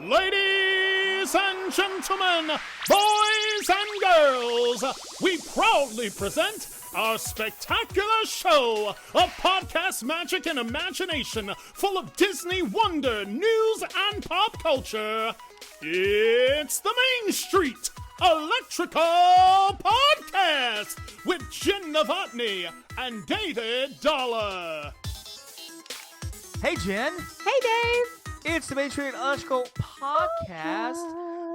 Ladies and gentlemen, boys and girls, we proudly present our spectacular show of podcast magic and imagination full of Disney wonder, news, and pop culture. It's the Main Street Electrical Podcast with Jenn and David Dollar. Hey, Jen. Hey, Dave. It's the Main Street Electrical Podcast.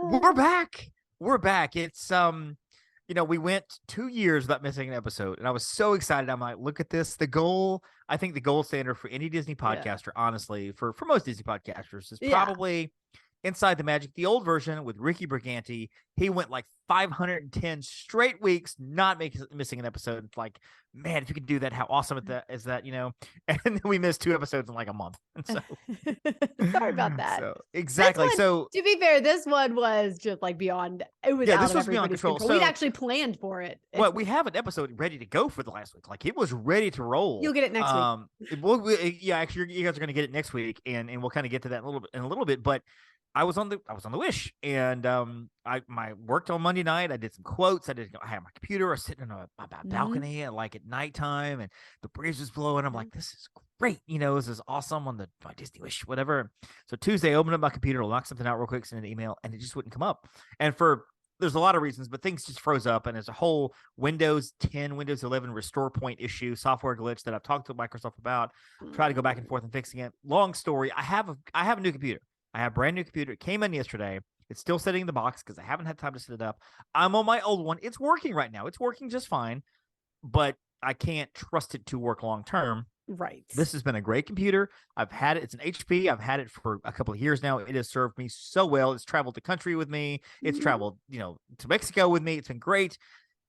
We're back. We're back. It's, we went 2 years without missing an episode, and I was so excited. I'm like, look at this. I think the gold standard for any Disney podcaster, honestly, for most Disney podcasters, is probably Inside the Magic, the old version with Ricky Briganti. He went like 510 straight weeks, not missing an episode. It's like, man, if you could do that, how awesome is that, And then we missed 2 episodes in like a month. And so sorry about that. Exactly. To be fair, this one was just like beyond. It was out of everybody's control. We'd actually planned for it. Well, we have an episode ready to go for the last week. Like, it was ready to roll. You'll get it next week. Actually, you guys are going to get it next week, and we'll kind of get to that in a little bit. But I was on the Wish, and I worked on Monday night. I did some quotes. I had my computer. I was sitting on my balcony at nighttime, and the breeze was blowing. I'm like, this is great. This is awesome on my Disney Wish, whatever. So Tuesday, I opened up my computer to knock something out real quick, send an email, and it just wouldn't come up. And there's a lot of reasons, but things just froze up, and there's a whole Windows 10, Windows 11 restore point issue, software glitch that I've talked to Microsoft about. Try to go back and forth and fixing it. Long story. I have a new computer. I have a brand new computer. It came in yesterday. It's still sitting in the box because I haven't had time to set it up. I'm on my old one. It's working right now. It's working just fine, but I can't trust it to work long term. Right. This has been a great computer. I've had it. It's an HP. I've had it for a couple of years now. It has served me so well. It's traveled the country with me. It's traveled, to Mexico with me. It's been great.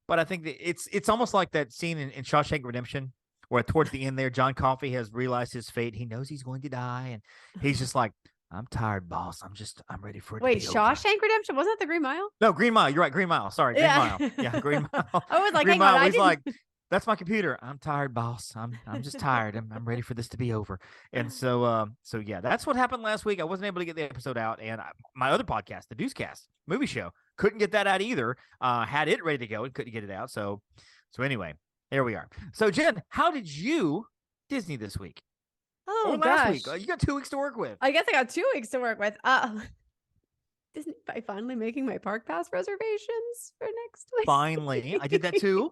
But I think that it's almost like that scene in Shawshank Redemption, where towards the end there, John Coffey has realized his fate. He knows he's going to die, and he's just like, I'm tired, boss. I'm ready for it. Wait, Shawshank Redemption? Wasn't that the Green Mile? No, Green Mile. You're right. Green Mile. Sorry, Green Mile. Yeah, Green Mile. I was like, Green hang Mile. on. He's like, that's my computer. I'm tired, boss. I'm just tired. I'm ready for this to be over. And so yeah, that's what happened last week. I wasn't able to get the episode out, and my other podcast, the Deucecast movie show, couldn't get that out either. Had it ready to go and couldn't get it out. So anyway, there we are. So Jen, how did you Disney this week? Oh, last gosh. week? You got 2 weeks to work with. I guess I got 2 weeks to work with. Disney, by finally making my park pass reservations for next week. Finally. I did that too.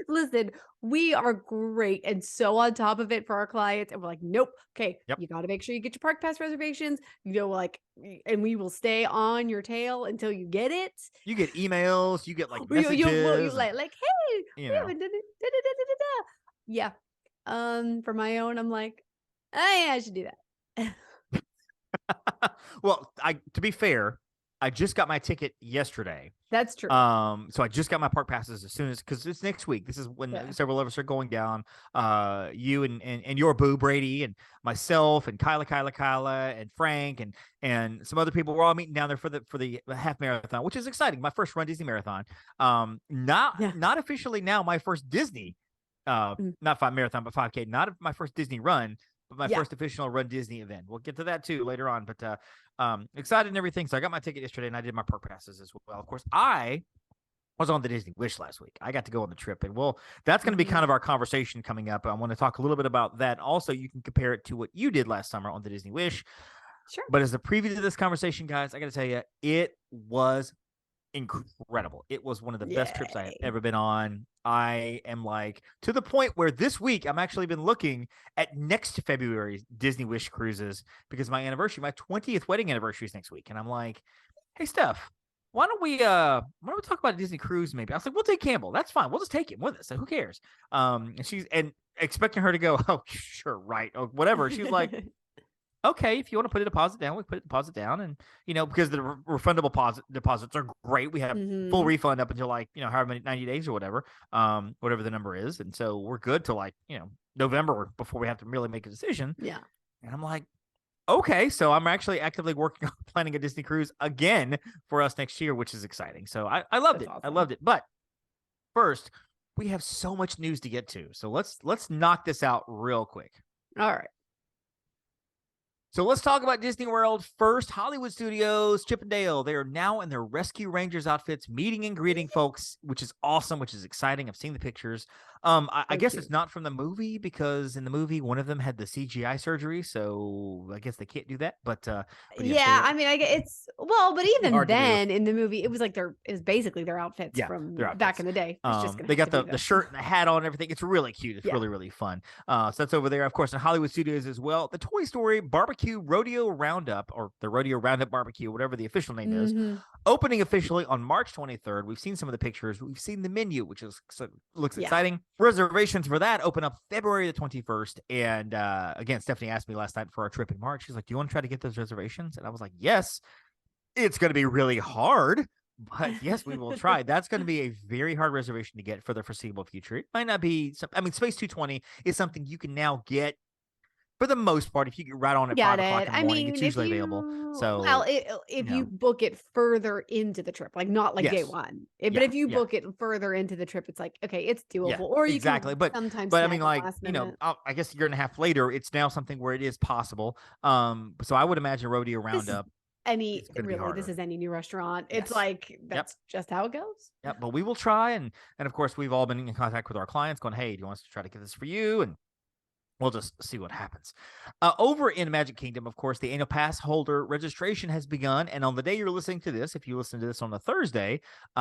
Listen, we are great and so on top of it for our clients. And we're like, nope. Okay. Yep. You got to make sure you get your park pass reservations, and we will stay on your tail until you get it. You get emails. You get messages. You like, hey, we haven't done it. Yeah. For my own, I'm like, oh yeah, I should do that. Well, to be fair, I just got my ticket yesterday. That's true. So I just got my park passes because it's next week. This is when several of us are going down. You and your boo Brady and myself and Kyla and Frank and some other people. We're all meeting down there for the half marathon, which is exciting. My first Run Disney marathon. Not officially now my first Disney. Not 5 marathon, but 5K. Not my first Disney run, but my first official Run Disney event. We'll get to that too later on. But excited and everything. So I got my ticket yesterday, and I did my park passes as well. Of course, I was on the Disney Wish last week. I got to go on the trip, and that's going to be kind of our conversation coming up. I want to talk a little bit about that. Also, you can compare it to what you did last summer on the Disney Wish. Sure. But as a preview to this conversation, guys, I got to tell you, it was incredible. It was one of the best trips I have ever been on. I am to the point where this week I'm actually been looking at next February's Disney Wish cruises because my 20th wedding anniversary is next week. And I'm like, hey, Steph, why don't we talk about a Disney cruise maybe? I was like, we'll take Campbell. That's fine. We'll just take him with us. So who cares? And expecting her to go, oh, sure, right. Or whatever. She was like, okay, if you want to put a deposit down, we put a deposit down. And, because the refundable deposits are great. We have full refund up until however many 90 days or whatever the number is. And so we're good till November before we have to really make a decision. Yeah. And I'm like, okay, so I'm actually actively working on planning a Disney cruise again for us next year, which is exciting. So I loved it. Awesome. I loved it. But first, we have so much news to get to. So let's knock this out real quick. All right. So let's talk about Disney World first. Hollywood Studios, Chip and Dale, they are now in their Rescue Rangers outfits, meeting and greeting folks, which is awesome, which is exciting. I've seen the pictures. I guess it's not from the movie because in the movie, one of them had the CGI surgery. So I guess they can't do that. But yes, yeah, I mean, I guess but even then in the movie, it was like basically their outfits from their outfits. Back in the day. It's just they got the shirt and the hat on and everything. It's really cute. It's really, really fun. So that's over there, of course, in Hollywood Studios as well. The Toy Story Barbecue Rodeo Roundup, or the Rodeo Roundup Barbecue, whatever the official name is, opening officially on March 23rd. We've seen some of the pictures. We've seen the menu, which looks exciting. Reservations for that open up February the 21st. And again, Stephanie asked me last night for our trip in March. She's like, do you want to try to get those reservations? And I was like, yes. It's going to be really hard, but yes, we will try. That's going to be a very hard reservation to get for the foreseeable future. It might not be. Space 220 is something you can now get for the most part. If you get right on at 5 o'clock in the morning, it's usually available. So, if you book it further into the trip, like not like day one, but if you book it further into the trip, it's like, okay, it's doable. Or you can sometimes. But I mean, like, I guess a year and a half later, it's now something where it is possible. So I would imagine Rodeo Roundup. This is any new restaurant. It's like that's just how it goes. Yep. But we will try, and of course we've all been in contact with our clients, going, "Hey, do you want us to try to get this for you?" And we'll just see what happens. Over in Magic Kingdom, of course, the annual pass holder registration has begun, and on the day you're listening to this, if you listen to this on a Thursday,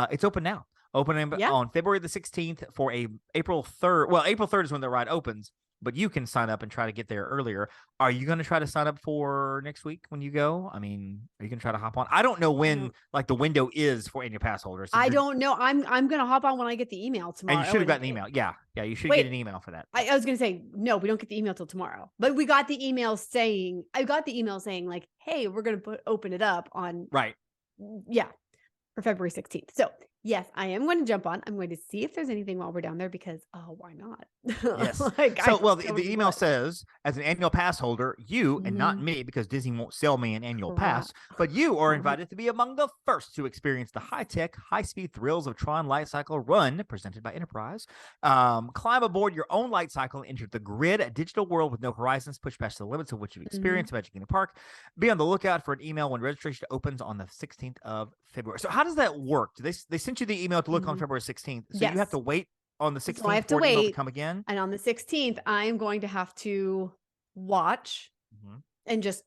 it's open now. Opening on February the 16th for April 3rd. Well, April 3rd is when the ride opens. But you can sign up and try to get there earlier. Are you going to try to sign up for next week when you go? I mean, are you going to try to hop on? I don't know when like the window is for annual pass holders. So I don't know. I'm going to hop on when I get the email tomorrow. And you should have gotten an email. Yeah, you should get an email for that. I was going to say, no, we don't get the email till tomorrow. But we got the email saying, like, hey, we're going to open it up on. Right. Yeah. For February 16th. So yes, I am going to jump on. I'm going to see if there's anything while we're down there because, why not? Yes. The email says, as an annual pass holder, you, and not me, because Disney won't sell me an annual pass, but you are invited to be among the first to experience the high-tech, high-speed thrills of Tron Light Cycle Run, presented by Enterprise. Climb aboard your own light cycle and enter the grid, a digital world with no horizons, push past the limits of what you've experienced Magic Kingdom Park. Be on the lookout for an email when registration opens on the 16th of February. So how does that work? Do they sent you the email to look on February 16th? So you have to wait on the 16th so I have to for wait email to come again? And on the 16th, I am going to have to watch and just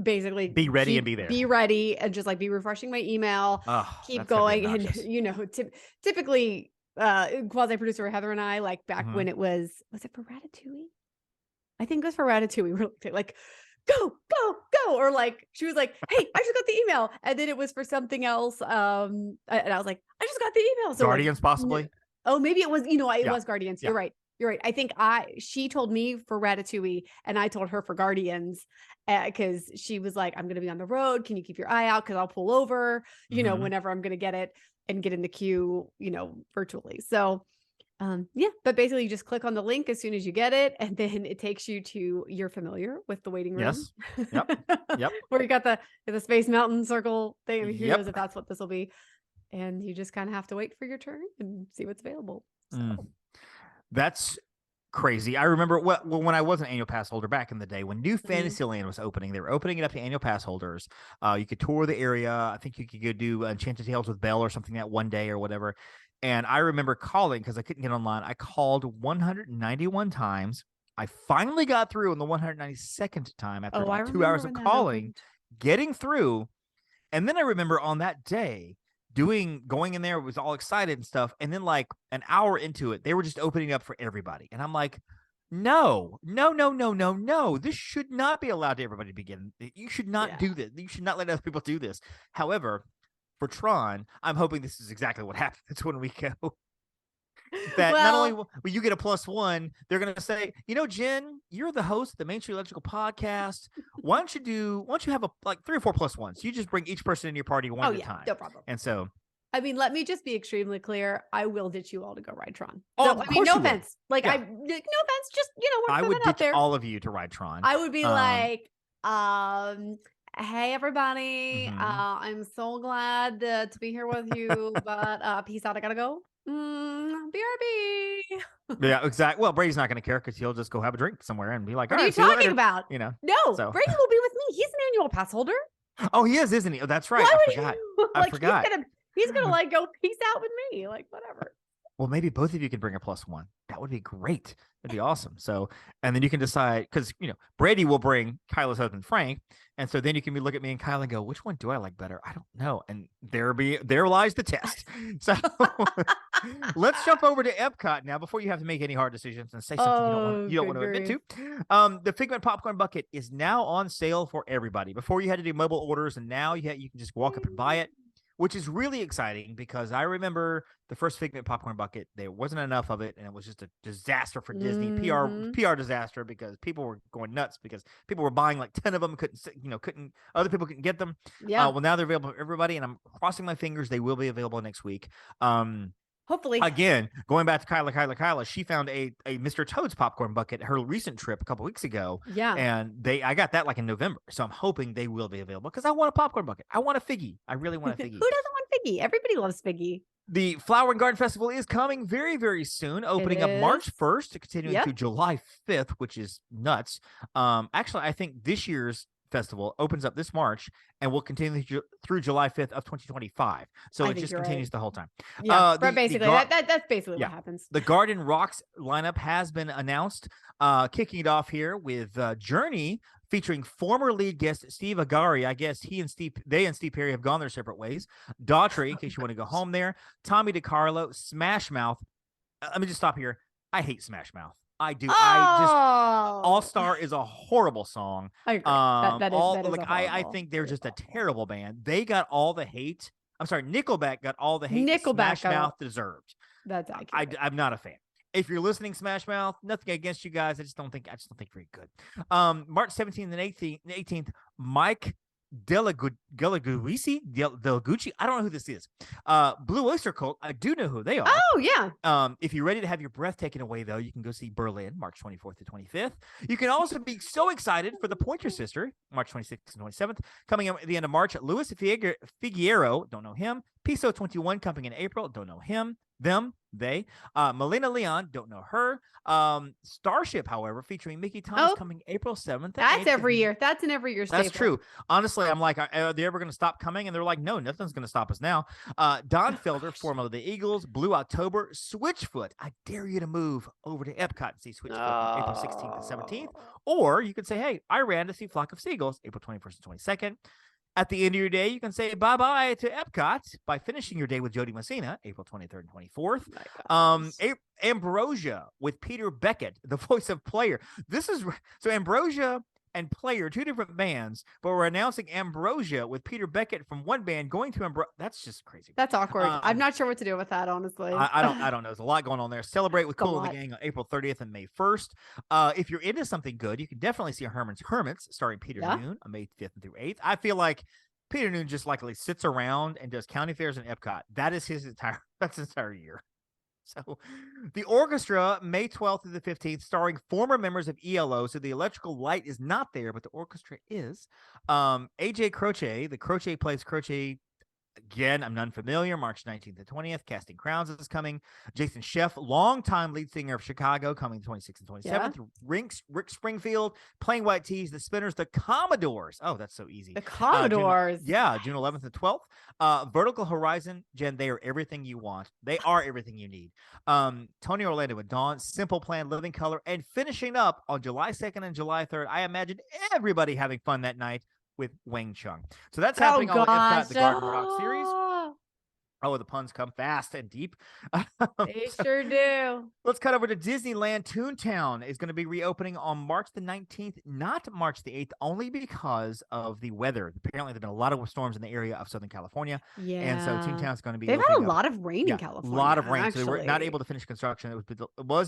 basically be ready and be there. Be ready and just like be refreshing my email, keep going. And, typically quasi-producer Heather and I, like back when it was it for Ratatouille? I think it was for Ratatouille. We were like, go, or like she was like, hey, I just got the email, and then it was for something else, and I was like, I just got the email. So Guardians, possibly. Oh, maybe it was, it was Guardians. You're right. I think she told me for Ratatouille and I told her for Guardians, because she was like, I'm going to be on the road. Can you keep your eye out? Cause I'll pull over, whenever I'm going to get it and get in the queue, virtually. So but basically you just click on the link as soon as you get it, and then it takes you to, you're familiar with the waiting room. Yes. Yep. Where you got the Space Mountain circle thing. Who knows if that's what this will be. And you just kind of have to wait for your turn and see what's available. So. That's crazy. I remember when I was an annual pass holder back in the day, when New Fantasyland was opening, they were opening it up to annual pass holders. You could tour the area. I think you could go do Enchanted Tales with Belle or something that one day or whatever. And I remember calling because I couldn't get online. I called 191 times. I finally got through on the 192nd time after about 2 hours of calling, getting through. And then I remember on that day going in there, was all excited and stuff. And then like an hour into it, they were just opening up for everybody. And I'm like, no. This should not be allowed to everybody to begin. You should not do this. You should not let other people do this. However, for Tron, I'm hoping this is exactly what happens when we go. That not only will you get a +1, they're going to say, Jen, you're the host of the Main Street Electrical Podcast. Why don't you have like 3 or 4 +1s? You just bring each person in your party one at a time. No problem. And so, I mean, let me just be extremely clear. I will ditch you all to go ride Tron. No offense. Like, no offense. Just, I would ditch all of you to ride Tron. I would be like, hey, everybody. I'm so glad to be here with you, but peace out. I gotta go. BRB. Yeah, exactly. Well, Brady's not going to care because he'll just go have a drink somewhere and be like, What all are you right, see you talking later. about? You know, No, so. Brady will be with me. He's an annual pass holder. Oh, he is, isn't he? Oh, that's right. Why I would forgot. you? I Like forgot. he's gonna like go peace out with me. Like whatever. Well, maybe both of you could bring a +1. That would be great. That'd be awesome. So, and then you can decide because Brady will bring Kyla's husband Frank, and so then you can look at me and Kyla and go, which one do I like better? I don't know. And there lies the test. So let's jump over to Epcot now before you have to make any hard decisions and say something you don't want to admit to. The Figment popcorn bucket is now on sale for everybody. Before you had to do mobile orders, and now you can just walk up and buy it, which is really exciting because I remember the first Figment popcorn bucket, there wasn't enough of it, and it was just a disaster for Disney, PR disaster because people were going nuts because people were buying like 10 of them, other people couldn't get them. Yeah. Well, now they're available for everybody, and I'm crossing my fingers they will be available next week. Hopefully. Again, going back to Kyla, she found a Mr. Toad's popcorn bucket her recent trip a couple weeks ago. Yeah. And I got that like in November. So I'm hoping they will be available because I want a popcorn bucket. I want a Figgy. I really want a Figgy. Who doesn't want Figgy? Everybody loves Figgy. The Flower and Garden Festival is coming very, very soon, opening up March 1st, continuing through July 5th, which is nuts. Actually, I think this year's festival opens up this March and will continue through July 5th of 2025. So it just continues the whole time. Yeah, basically that's basically what happens. The Garden Rocks lineup has been announced, kicking it off here with Journey featuring former lead guest Steve Agari. I guess they and Steve Perry have gone their separate ways. Daughtry, in case you want to go home there. Tommy DeCarlo, Smash Mouth. Let me just stop here. I hate Smash Mouth. I do. All Star is a horrible song. I agree. I think they're just a terrible band. They got all the hate. I'm sorry, Nickelback got all the hate Smash Mouth deserved. That's accurate. I'm not a fan. If you're listening, Smash Mouth, nothing against you guys. I just don't think very good. March 17th and 18th, Mike Delaguisi. I don't know who this is. Blue Oyster Cult. I do know who they are. Oh yeah. If you're ready to have your breath taken away, though, you can go see Berlin, March 24th to 25th. You can also be so excited for the Pointer Sister, March 26th and 27th, coming up at the end of March. Luis Figueroa, don't know him. Piso 21 coming in April, don't know him. They. Melina Leon, don't know her. Starship, however, featuring Mickey Thomas coming April 7th. That's every year. That's an every year staple. That's true. Honestly, I'm like, are they ever going to stop coming? And they're like, no, nothing's going to stop us now. Don Felder, formerly the Eagles, Blue October, Switchfoot. I dare you to move over to Epcot and see Switchfoot on April 16th and 17th. Or you could say, hey, I ran to see Flock of Seagulls, April 21st and 22nd. At the end of your day, you can say bye-bye to Epcot by finishing your day with Jody Messina, April 23rd and 24th. Ambrosia with Peter Beckett, the voice of Player. So Ambrosia and Player, two different bands, but we're announcing Ambrosia with Peter Beckett from one band going to Ambrosia. That's just crazy. That's awkward. I'm not sure what to do with that, honestly. I don't know. There's a lot going on there. Celebrate with Cool and the Gang on April 30th and May 1st. If you're into something good, you can definitely see Herman's Hermits starring Peter Noon on May 5th through 8th. I feel like Peter Noon just likely sits around and does county fairs and Epcot. That's his entire year. So the orchestra, May 12th through the 15th, starring former members of ELO. So the electrical light is not there, but the orchestra is. AJ Croce, the Croce plays Croce. Again, I'm unfamiliar. March 19th to 20th. Casting Crowns is coming. Jason Sheff, longtime lead singer of Chicago, coming 26th and 27th. Yeah. Rick Springfield, Plain White Tees, The Spinners, The Commodores. Oh, that's so easy. The Commodores. June 11th and 12th. Vertical Horizon, Jen, they are everything you want. They are everything you need. Tony Orlando with Dawn, Simple Plan, Living Color, and finishing up on July 2nd and July 3rd. I imagine everybody having fun that night with Wang Chung. So that's happening on Epcot, the Garden Rock series. Oh, the puns come fast and deep. They sure do. Let's cut over to Disneyland. ToonTown is going to be reopening on March the 19th, not March the 8th, only because of the weather. Apparently, there have been a lot of storms in the area of Southern California. Yeah. And so ToonTown is going to be They've had a lot of rain in California. A lot of rain. So they were not able to finish construction. It was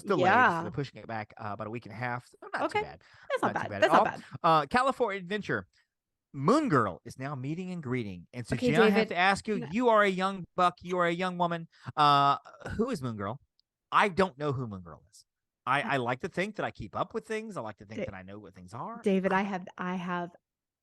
delayed. So they're pushing it back about a week and a half. So not too bad. That's not bad. That's not bad. California Adventure. Moon Girl is now meeting and greeting. And so, Jen, David, I have to ask you, you are a young buck. You are a young woman. Who is Moon Girl? I don't know who Moon Girl is. I like to think that I keep up with things. I like to think that I know what things are. David, I have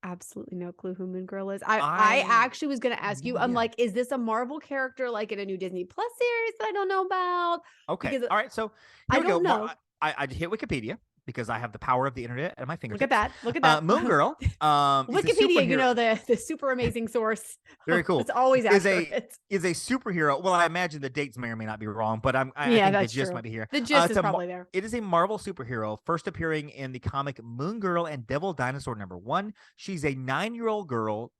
absolutely no clue who Moon Girl is. I actually was going to ask you. I'm like, is this a Marvel character like in a new Disney Plus series that I don't know about? Okay. Because All right. So I here we go. don't know. I hit Wikipedia because I have the power of the internet at my fingertips. Look at that. Look at that. Moon Girl. Wikipedia, you know, the super amazing source. Very cool. It's always accurate. Is a superhero. Well, I imagine the dates may or may not be wrong, but I think the gist might be here. The gist is probably there. It is a Marvel superhero, first appearing in the comic Moon Girl and Devil Dinosaur #1. She's a 9-year-old girl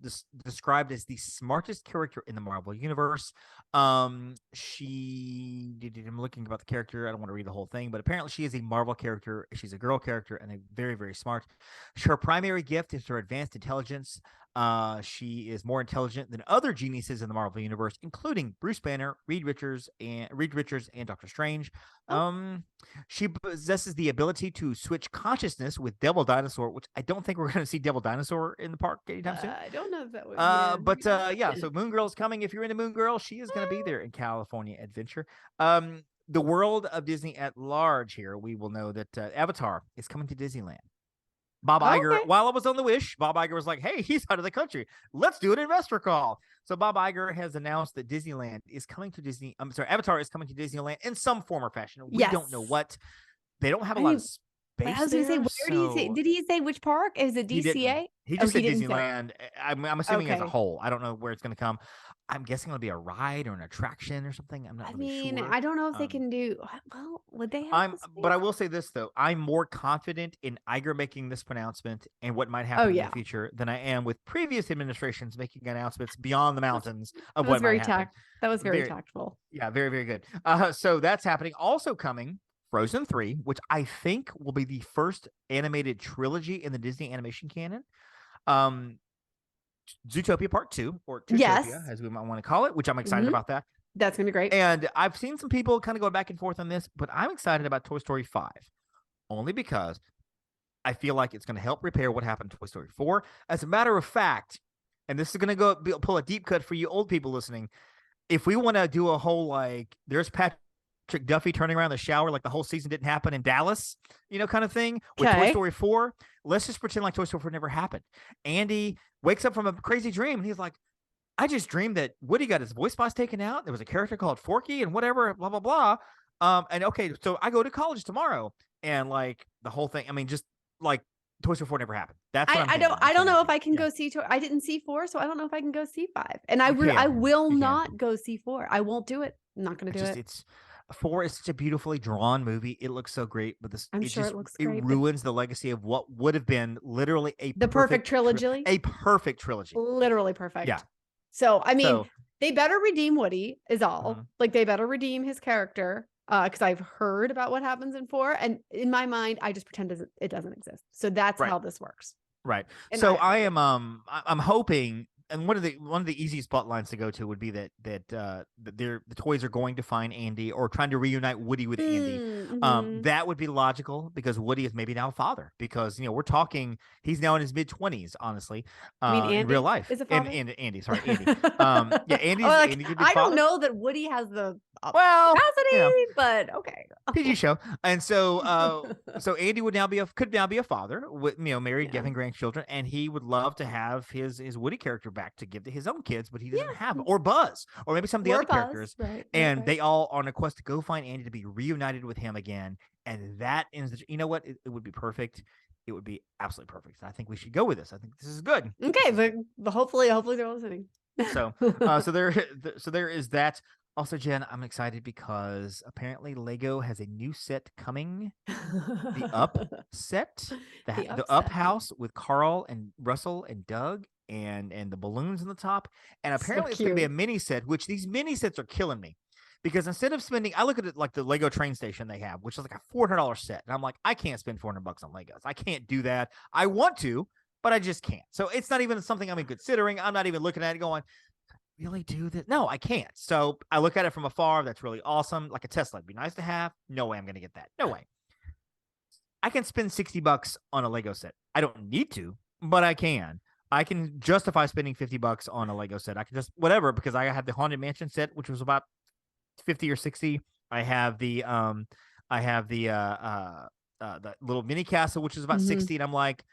described as the smartest character in the Marvel universe. I'm looking about the character. I don't want to read the whole thing, but apparently she is a Marvel character. She's a girl character and a very, very smart. Her primary gift is her advanced intelligence. She is more intelligent than other geniuses in the Marvel universe, including Bruce Banner, Reed Richards, and Doctor Strange. She possesses the ability to switch consciousness with Devil Dinosaur, which I don't think we're going to see Devil Dinosaur in the park anytime soon. I don't know if that would. So Moon Girl is coming. If you're into Moon Girl, she is going to be there in California Adventure. The world of Disney at large here, we will know that Avatar is coming to Disneyland. Bob Iger, while I was on the Wish, Bob Iger was like, hey, he's out of the country. Let's do an investor call. So Bob Iger has announced that Avatar is coming to Disneyland in some form or fashion. We don't know what. They don't have a lot of space. I was going to say, where do you say? Did he say which park? Is it DCA? He just said Disneyland. I'm assuming as a whole. I don't know where it's going to come. I'm guessing it'll be a ride or an attraction or something. I'm not really sure. I don't know if they can do. Well, would they have? But I will say this though: I'm more confident in Iger making this pronouncement and what might happen in the future than I am with previous administrations making announcements beyond the mountains of what might happen. That was very tactful. Yeah, very, very good. So that's happening. Also coming, Frozen 3, which I think will be the first animated trilogy in the Disney animation canon. Zootopia Part 2, or ToonTopiA, as we might want to call it, which I'm excited about that. That's going to be great. And I've seen some people kind of go back and forth on this, but I'm excited about Toy Story 5, only because I feel like it's going to help repair what happened to Toy Story 4. As a matter of fact, and this is going to pull a deep cut for you old people listening, if we want to do a whole, like, there's Patrick Duffy turning around the shower like the whole season didn't happen in Dallas, kind of thing with Toy Story 4. Let's just pretend like Toy Story 4 never happened. Andy wakes up from a crazy dream and he's like, I just dreamed that Woody got his voice box taken out. There was a character called Forky and whatever, blah, blah, blah. So I go to college tomorrow and like the whole thing. I mean, just like Toy Story 4 never happened. That's what I don't know if I can go see I didn't see 4, so I don't know if I can go see 5. And I will not go see 4. I won't do it. I'm not going to do it. 4 is such a beautifully drawn movie. It looks so great, but it looks great. It ruins the legacy of what would have been literally the perfect trilogy. A perfect trilogy. Literally perfect. Yeah. So, I mean, they better redeem Woody is all. Like they better redeem his character because I've heard about what happens in 4. And in my mind, I just pretend it doesn't exist. So that's how this works. Right. And so I'm hoping. And one of the easiest plot lines to go to would be that the toys are going to find Andy or trying to reunite Woody with Andy. That would be logical because Woody is maybe now a father because we're talking he's now in his mid-20s, honestly. In real life. Is a father? Andy. Andy could be I don't know that Woody has the capacity, but okay. PG show. And so so Andy could now be a father with married, having grandchildren, and he would love to have his Woody character back to give to his own kids, but he doesn't have them. Or Buzz, or maybe some of the other characters. Right, they all are on a quest to go find Andy to be reunited with him again. And that ends what? It would be perfect. It would be absolutely perfect. I think we should go with this. I think this is good. Okay, but hopefully they're listening. So there is that. Also, Jen, I'm excited because apparently Lego has a new set coming. The Up set, the Up house with Carl and Russell and Doug and the balloons on the top. And apparently it's going to be a mini set, which these mini sets are killing me. Because instead of I look at it like the Lego train station they have, which is like a $400 set. And I'm like, I can't spend $400 on Legos. I can't do that. I want to, but I just can't. So it's not even something I'm considering. I'm not even looking at it going, really do this? No, I can't. So I look at it from afar. That's really awesome. Like a Tesla. It'd be nice to have. No way I'm going to get that. No way. I can spend $60 on a Lego set. I don't need to, but I can. I can justify spending $50 on a Lego set. I can just whatever because I have the Haunted Mansion set, which was about 50 or 60. I have the little mini castle, which is about 60. And I'm like,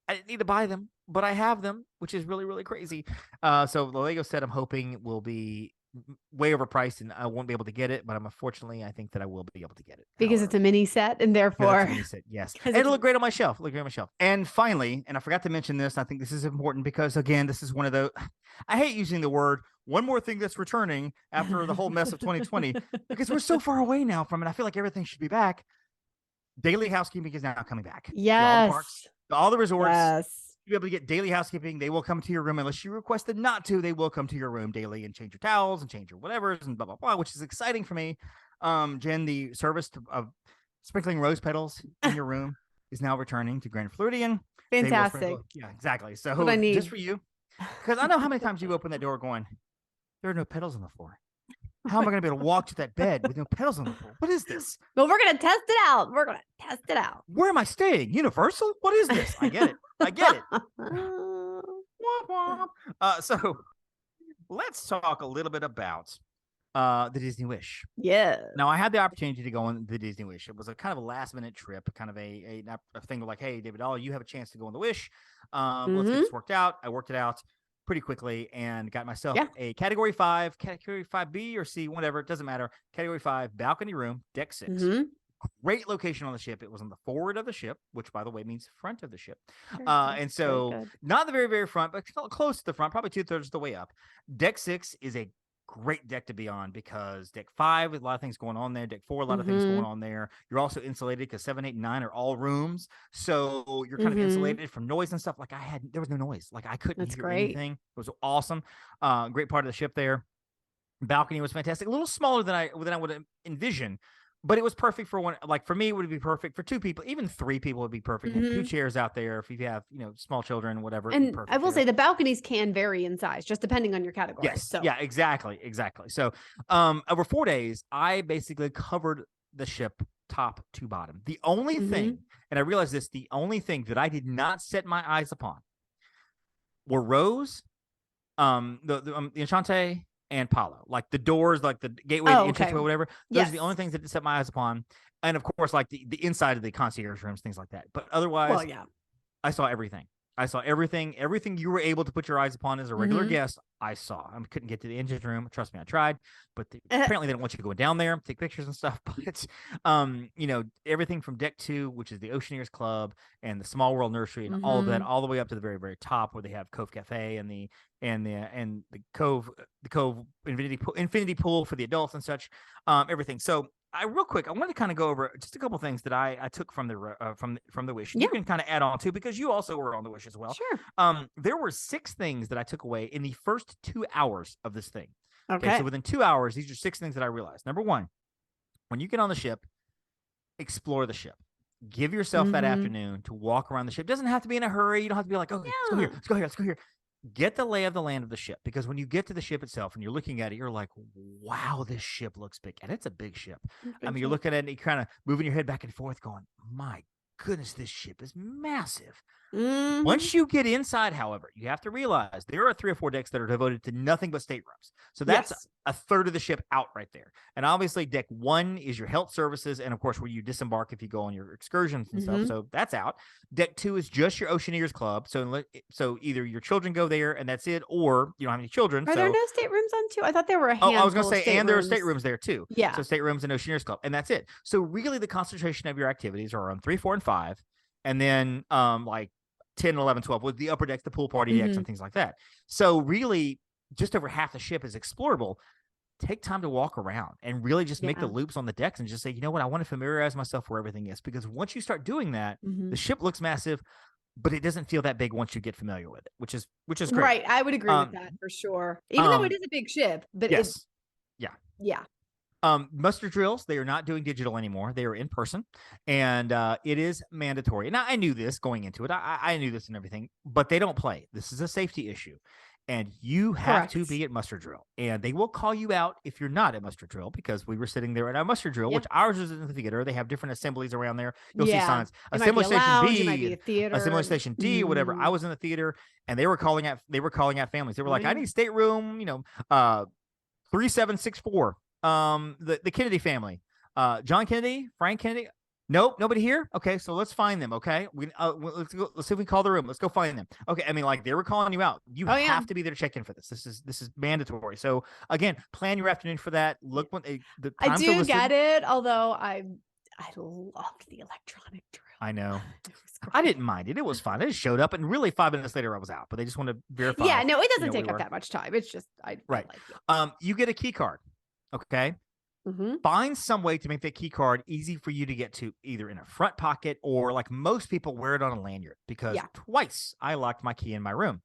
I didn't need to buy them, but I have them, which is really, really crazy. So the Lego set I'm hoping will be way overpriced and I won't be able to get it, but unfortunately I think that I will be able to get it. Because it's a mini set and Because therefore it's a mini set, yes. And it'll look great on my shelf. Look great on my shelf. And finally, and I forgot to mention this, I think this is important because again, this is one of the I hate using the word one more thing that's returning after the whole mess of 2020 because we're so far away now from it. I feel like everything should be back. Daily housekeeping is now coming back. Yes. All the parks, all the resorts. Yes. You'll be able to get daily housekeeping. They will come to your room unless you requested not to. They will come to your room daily and change your towels and change your whatevers and blah, blah, blah, which is exciting for me. Jen, the service of sprinkling rose petals in your room is now returning to Grand Floridian. Fantastic. Yeah, exactly. So what I need. Just for you, because I know how many times you open that door going, there are no petals on the floor. How am I going to be able to walk to that bed with no petals on the floor? What is this? Well, we're going to test it out. We're going to test it out. Where am I staying? Universal? What is this? I get it. I get it. So let's talk a little bit about the Disney Wish. Yeah. Now I had the opportunity to go on the Disney Wish. It was a kind of a last minute trip, kind of a thing like, hey, David, you have a chance to go on the Wish. Let's get this worked out. I worked it out pretty quickly and got myself a category 5B or C, whatever. It doesn't matter. Category 5 balcony room, deck 6. Great location on the ship. It was on the forward of the ship, which by the way means front of the ship. And so not the very, very front, but close to the front, probably 2/3 of the way up. Deck 6 is a great deck to be on because deck 5 with a lot of things going on there. Deck 4, a lot of things going on there. You're also insulated because 7, 8, and 9 are all rooms. So you're kind of insulated from noise and stuff. Like there was no noise. Like I couldn't hear anything. It was awesome. Great part of the ship there. Balcony was fantastic. A little smaller than I would envision. But it was perfect for one. Like for me, it would be perfect for 2 people. Even 3 people would be perfect. 2 chairs out there. If you have, small children, whatever. And I will say the balconies can vary in size, just depending on your category. Yes. So. Yeah. Exactly. So, over 4 days, I basically covered the ship top to bottom. The only thing, and I realized this, the only thing that I did not set my eyes upon were Rose, the Enchante, and Palo, like the doors, like the gateway, the entrance, or whatever. Those are the only things that set my eyes upon. And of course, like the inside of the concierge rooms, things like that. But otherwise, I saw everything. Everything you were able to put your eyes upon as a regular guest, I saw. I couldn't get to the engine room. Trust me, I tried, but apparently they don't want you to go down there, take pictures and stuff. But everything from deck 2, which is the Oceaneers Club and the Small World Nursery and all of that, all the way up to the very, very top where they have Cove Cafe and the Cove infinity pool for the adults and such. Everything. So I wanted to kind of go over just a couple things that I took from the Wish. You can kind of add on to because you also were on the Wish as well. Sure. There were 6 things that I took away in the first 2 hours of this thing. Okay. So within 2 hours, these are 6 things that I realized. Number 1, when you get on the ship, explore the ship. Give yourself that afternoon to walk around the ship. It doesn't have to be in a hurry. You don't have to be like, okay, let's go here. Get the lay of the land of the ship, because when you get to the ship itself and you're looking at it, you're like, wow, this ship looks big. And it's a big ship. You're looking at it and you're kind of moving your head back and forth going, my goodness, this ship is massive. Once you get inside, however, you have to realize there are 3 or 4 decks that are devoted to nothing but staterooms. So that's a third of the ship out right there. And obviously deck 1 is your health services. And of course, where you disembark if you go on your excursions and stuff. So that's out. Deck 2 is just your Oceaneers Club. So either your children go there and that's it, or you don't have any children. Are there no staterooms on 2? I thought there were a handful. I was going to say, and there are staterooms there too. Yeah. So staterooms and Oceaneers Club. And that's it. So really the concentration of your activities are on 3, 4, and 5. And then like 10, 11, 12 with the upper decks, the pool party decks and things like that. So really just over half the ship is explorable. Take time to walk around and really just make the loops on the decks and just say, you know what, I want to familiarize myself where everything is, because once you start doing that, the ship looks massive, but it doesn't feel that big once you get familiar with it, which is great. Right. I would agree with that for sure. Even though it is a big ship, but yeah. Muster drills, they are not doing digital anymore. They are in person, and it is mandatory. Now, I knew this going into it. I knew this and everything, but they don't play. This is a safety issue, and you have to be at muster drill, and they will call you out if you're not at muster drill, because we were sitting there at our muster drill, which ours is in the theater. They have different assemblies around there. You'll see signs. Assembly Station B, Assembly Station D, or whatever. I was in the theater, and they were calling out families. They were like, I need stateroom, 3764. The Kennedy family, John Kennedy, Frank Kennedy, Nope, nobody here. Okay, so let's find them. Okay, let's go. Let's see if we can call the room. Let's go find them. Okay, I mean, like they were calling you out. You Oh, yeah. have to be there to check in for this. This is mandatory. So again, plan your afternoon for that. Look when the I times are do listed. get it, although I loved the electronic drill. I know. It was I great. didn't mind it. It was fun. I just showed up, and really 5 minutes later, I was out. But they just want to verify. Yeah, no, it doesn't where take we up were. that much time. It's just I Right. like it. You get a key card. Okay. Mm-hmm. Find some way to make that key card easy for you to get to, either in a front pocket or, like most people, wear it on a lanyard, because twice I locked my key in my room.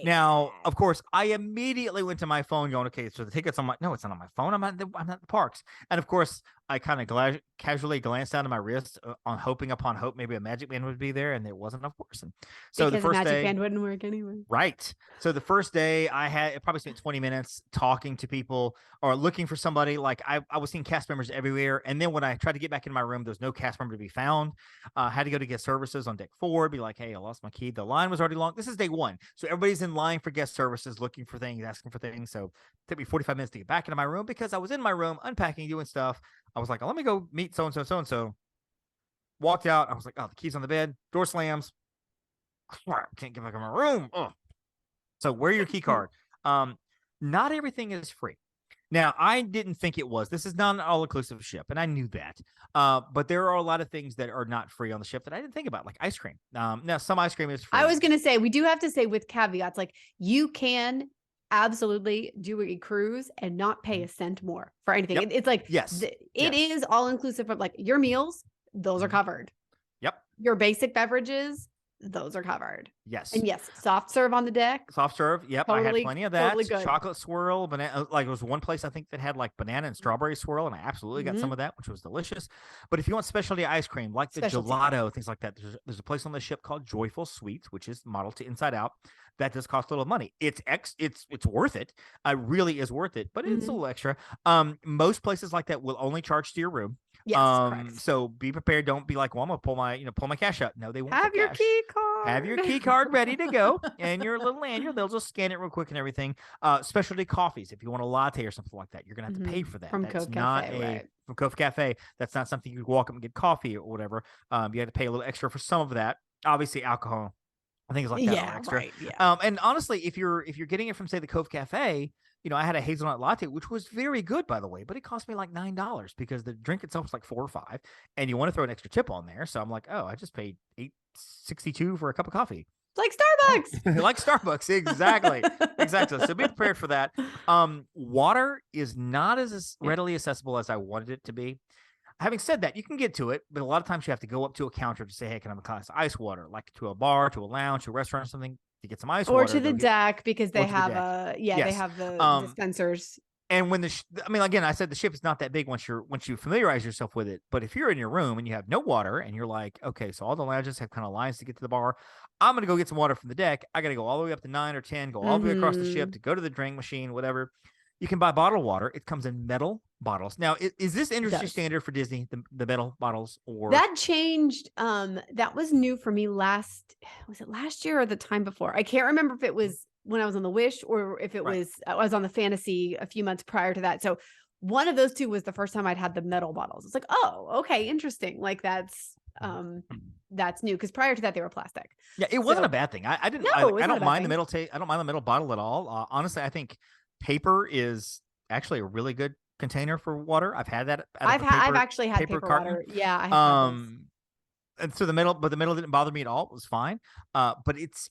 Now, of course, I immediately went to my phone going, okay, so the ticket's on my, no, it's not on my phone. I'm at the parks. And of course, I kind of casually glanced down to my wrist on hoping upon hope maybe a magic band would be there, and there wasn't, of course. And so because the first magic day, band wouldn't work anyway. right. So the first day it probably spent 20 minutes talking to people or looking for somebody. Like I was seeing cast members everywhere. And then when I tried to get back in my room, there was no cast member to be found. Had to go to guest services on deck 4, be like, hey, I lost my key. The line was already long. This is day 1. So everybody's in line for guest services, looking for things, asking for things. So it took me 45 minutes to get back into my room, because I was in my room unpacking, doing stuff. I was like, oh, let me go meet so-and-so, so-and-so. Walked out. I was like, oh, the key's on the bed. Door slams. Can't get back in my room. Ugh. So wear your key card. Not everything is free. Now, I didn't think it was. This is not an all-inclusive ship, and I knew that. But there are a lot of things that are not free on the ship that I didn't think about, like ice cream. Now, some ice cream is free. I was going to say, we do have to say with caveats, like you can absolutely do a cruise and not pay a cent more for anything. Yep. It's like, yes, it is all-inclusive of like your meals, those are covered. Yep. Your basic beverages, those are covered. Yes. And yes, soft serve on the deck. Soft serve. Yep. I had plenty of that. Totally good. Chocolate swirl, banana. Like it was one place I think that had like banana and strawberry swirl, and I absolutely got some of that, which was delicious. But if you want specialty ice cream, like the gelato, things like that, there's a place on the ship called Joyful Sweets, which is modeled to Inside Out. That does cost a little money. It's worth it. It really is worth it, but it's a little extra. Most places like that will only charge to your room. Yes, correct. So be prepared. Don't be like, well, I'm gonna pull my cash out. No, they won't. Have your key card. Have your key card ready to go, and your little lanyard. They'll just scan it real quick and everything. Specialty coffees. If you want a latte or something like that, you're gonna have to pay for that. From That's Cove not Cafe, right? From Cove Cafe. That's not something you walk up and get coffee or whatever. You have to pay a little extra for some of that. Obviously, alcohol. Things like that are extra. Right, yeah. And honestly, if you're getting it from, say, the Cove Cafe, I had a hazelnut latte, which was very good, by the way, but it cost me like $9 because the drink itself was like $4 or $5, and you want to throw an extra tip on there. So I'm like, oh, I just paid $8.62 for a cup of coffee. Like Starbucks. Like Starbucks, exactly. Exactly. So be prepared for that. Water is not as readily accessible as I wanted it to be. Having said that, you can get to it, but a lot of times you have to go up to a counter to say, hey, can I have a glass of ice water? Like to a bar, to a lounge, to a restaurant or something, to get some ice water. Or to the deck, because they have Yes. they have the dispensers. And when again, I said the ship is not that big once you familiarize yourself with it. But if you're in your room and you have no water and you're like, okay, so all the lounges have kind of lines to get to the bar, I'm going to go get some water from the deck. I got to go all the way up to 9 or 10, go all the way across the ship to go to the drink machine, whatever. You can buy bottled water. It comes in metal bottles. Now, is this industry standard for Disney, the metal bottles? Or that changed? That was new for me was it last year or the time before? I can't remember if it was when I was on the Wish or if it was I was on the Fantasy a few months prior to that. So one of those two was the first time I'd had the metal bottles. It's like, oh, okay, interesting. Like that's new, because prior to that they were plastic. Yeah, it wasn't a bad thing. I didn't. I don't mind the metal I don't mind the metal bottle at all. Honestly, I think paper is actually a really good container for water. I've had that. I've actually had paper water. Yeah. I have and so the metal didn't bother me at all. It was fine. But it's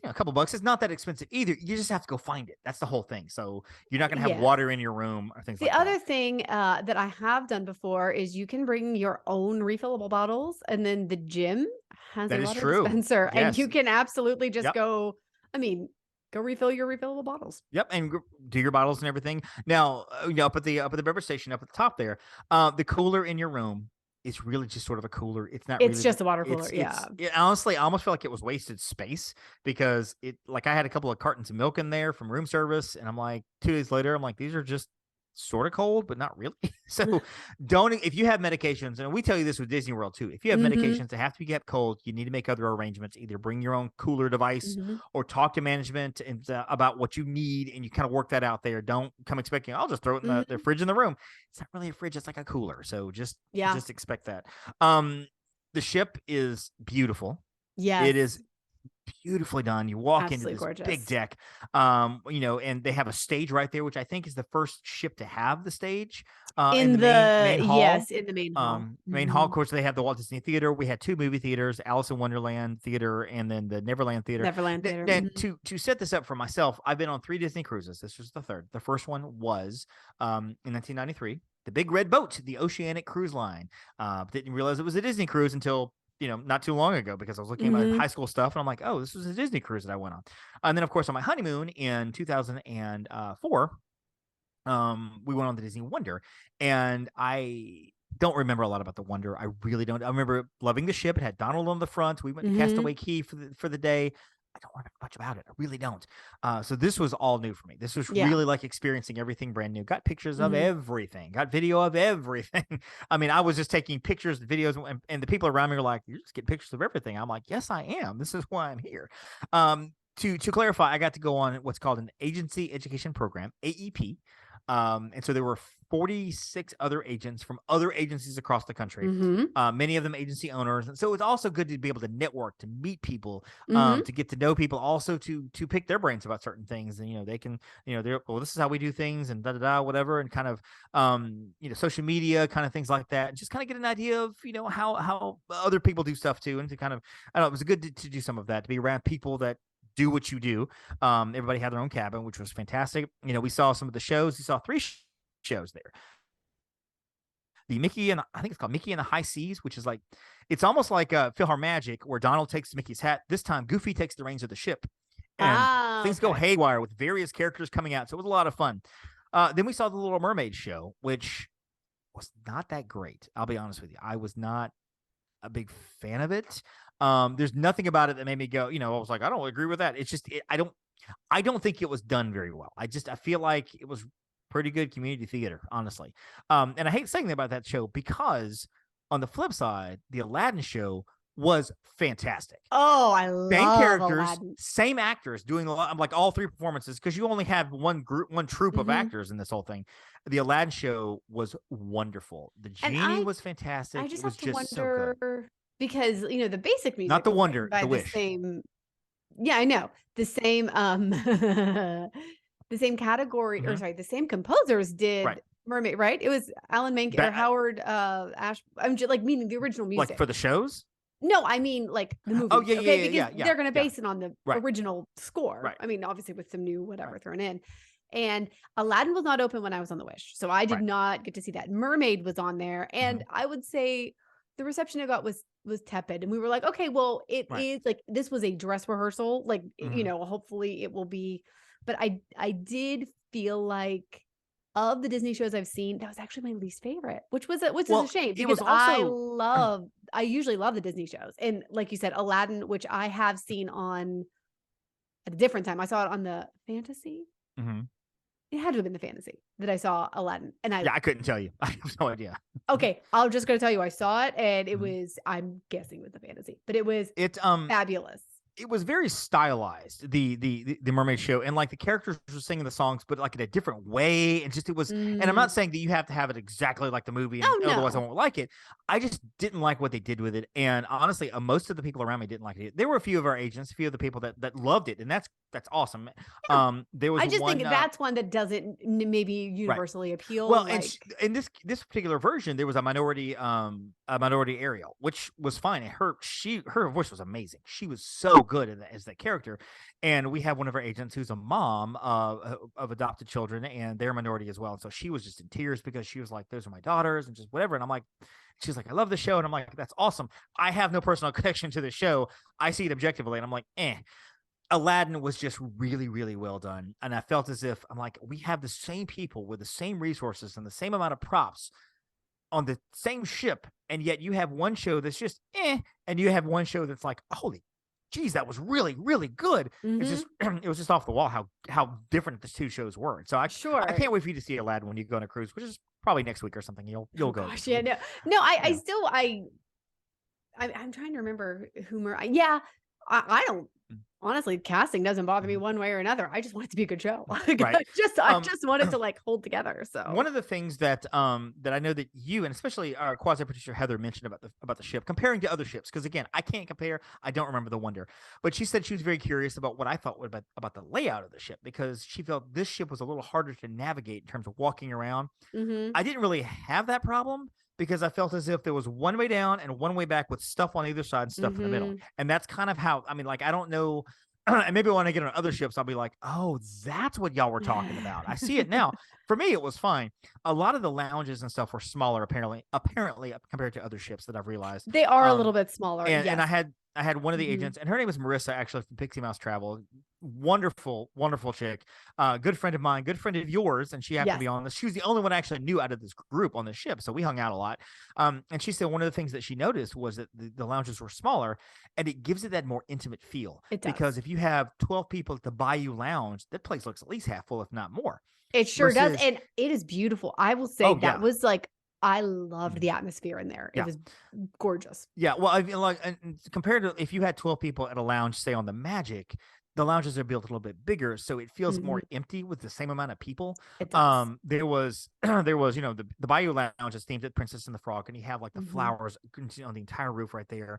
a couple bucks. It's not that expensive either. You just have to go find it. That's the whole thing. So you're not going to have water in your room or things like that. The other thing that I have done before is you can bring your own refillable bottles, and then the gym has a water dispenser, and you can absolutely just go. I mean, go refill your refillable bottles. Yep, and do your bottles and everything. Now, up at the beverage station, up at the top there, the cooler in your room is really just sort of a cooler. It's not. It's just a water cooler. Honestly, I almost feel like it was wasted space because I had a couple of cartons of milk in there from room service, and I'm like, 2 days later, I'm like, these are just sort of cold, but not really. So don't, if you have medications, and we tell you this with Disney World too, if you have medications that have to be kept cold, you need to make other arrangements. Either bring your own cooler device or talk to management and about what you need, and you kind of work that out there. Don't come expecting, I'll just throw it in the fridge in the room. It's not really a fridge, it's like a cooler. So just expect that. The ship is beautiful. Yeah, it is beautifully done. You walk absolutely into this gorgeous. big deck, and they have a stage right there, which I think is the first ship to have the stage in the main hall. Yes, in the main hall. Main hall. Of course, they have the Walt Disney Theater. We had 2 movie theaters, Alice in Wonderland Theater, and then the Neverland Theater. And to set this up for myself, I've been on 3 Disney cruises. This was the third. The first one was in 1993, the Big Red Boat, the Oceanic Cruise Line. Didn't realize it was a Disney cruise until not too long ago, because I was looking at my high school stuff and I'm like, oh, this was a Disney cruise that I went on. And then, of course, on my honeymoon in 2004, we went on the Disney Wonder, and I don't remember a lot about the Wonder. I really don't. I remember loving the ship. It had Donald on the front. We went to Castaway Cay for the day. I don't remember much about it. I really don't. So this was all new for me. This was really like experiencing everything brand new. Got pictures of everything. Got video of everything. I mean, I was just taking pictures, videos, and the people around me were like, "You're just getting pictures of everything." I'm like, "Yes, I am. This is why I'm here." To clarify, I got to go on what's called an agency education program, AEP. And so there were 46 other agents from other agencies across the country, many of them agency owners. And so it's also good to be able to network, to meet people, to get to know people, also to pick their brains about certain things. And, they can, they're, well, this is how we do things, and whatever. And kind of, social media, kind of things like that. Just kind of get an idea of, how other people do stuff too. And to kind of, I don't know, it was good to do some of that, to be around people that do what you do. Everybody had their own cabin, which was fantastic. We saw some of the shows. We saw 3 shows there. The I think it's called Mickey and the High Seas, which is like, it's almost like PhilharMagic, where Donald takes Mickey's hat. This time, Goofy takes the reins of the ship, and things go haywire with various characters coming out. So it was a lot of fun. Then we saw the Little Mermaid show, which was not that great. I'll be honest with you. I was not a big fan of it. There's nothing about it that made me go, I was like, I don't agree with that. It's just, I don't think it was done very well. I feel like it was pretty good community theater, honestly. And I hate saying that about that show, because on the flip side, the Aladdin show was fantastic. Oh, I love same characters, Aladdin. Same actors doing like all 3 performances, because you only have one troupe of actors in this whole thing. The Aladdin show was wonderful. The genie was fantastic. I just it was have to just wonder, so good. because the basic music, Not the was Wonder, by the Wish. Same, yeah, I know, the same the same category, or sorry, the same composers did Mermaid, right? It was Alan Menken or Howard Ash. I'm just like, meaning the original music, like for the shows. No, I mean like the movie. Oh yeah, because they're going to base it on the original score. Right. I mean, obviously with some new whatever thrown in. And Aladdin was not open when I was on the Wish, so I did not get to see that. Mermaid was on there, and I would say the reception I got was tepid. And we were like, okay, well, it is like, this was a dress rehearsal, like hopefully it will be. But I did feel like, of the Disney shows I've seen, that was actually my least favorite, which is a shame, because I usually love the Disney shows. And like you said, Aladdin, which I have seen on at a different time. I saw it on the Fantasy. It had to have been the Fantasy that I saw Aladdin. And I couldn't tell you. I have no idea. Okay, I'm just going to tell you I saw it, and it was, I'm guessing with the Fantasy, but it's fabulous. It was very stylized, the Mermaid show, and like the characters were singing the songs, but like in a different way. And just, it was, and I'm not saying that you have to have it exactly like the movie, and otherwise I won't like it. I just didn't like what they did with it. And honestly, most of the people around me didn't like it. There were a few of our agents, a few of the people that loved it, and that's awesome. There was, I just think that's one that doesn't maybe universally appeal. Well, like... and in this particular version, there was a minority Ariel, which was fine. And her voice was amazing. She was so good as that character. And we have one of our agents who's a mom of adopted children, and they're a minority as well. And so she was just in tears, because she was like, those are my daughters, and just whatever. And I'm like, she's like, I love the show. And I'm like, that's awesome. I have no personal connection to the show. I see it objectively, and I'm like, Aladdin was just really, really well done. And I felt as if, I'm like, we have the same people with the same resources and the same amount of props on the same ship, and yet you have one show that's just and you have one show that's like, holy geez, that was really, really good. It's just, it was just off the wall how different the two shows were. So I can't wait for you to see Aladdin when you go on a cruise, which is probably next week or something. You'll go. Gosh, yeah, no, I'm trying to remember I don't. Honestly, casting doesn't bother me one way or another. I just want it to be a good show. Right. I just want it to like hold together. So one of the things that I know that you and especially our quasi producer Heather mentioned about the ship, comparing to other ships, because again, I can't compare. I don't remember the Wonder, but she said she was very curious about what I thought about the layout of the ship, because she felt this ship was a little harder to navigate in terms of walking around. I didn't really have that problem, because I felt as if there was one way down and one way back with stuff on either side and stuff in the middle. And that's kind of how, I mean, like, I don't know. And maybe when I get on other ships, I'll be like, oh, that's what y'all were talking about. I see it now. For me, it was fine. A lot of the lounges and stuff were smaller, apparently compared to other ships that I've realized. They are a little bit smaller. And I had one of the agents, and her name was Marissa, actually, from Pixie Mouse Travel. Wonderful, wonderful chick. Good friend of mine, good friend of yours, and she happened to be on this. She was the only one I actually knew out of this group on the ship, so we hung out a lot. And she said one of the things that she noticed was that the lounges were smaller, and it gives it that more intimate feel. It does. Because if you have 12 people at the Bayou Lounge, that place looks at least half full, if not more. It sure does, and it is beautiful. I will say that was like, I loved the atmosphere in there. It was gorgeous. Yeah, well, I mean, like, and compared to if you had 12 people at a lounge, say on the Magic, the lounges are built a little bit bigger, so it feels more empty with the same amount of people. It does. There was, the Bayou Lounge is themed at Princess and the Frog, and you have like the flowers on the entire roof right there,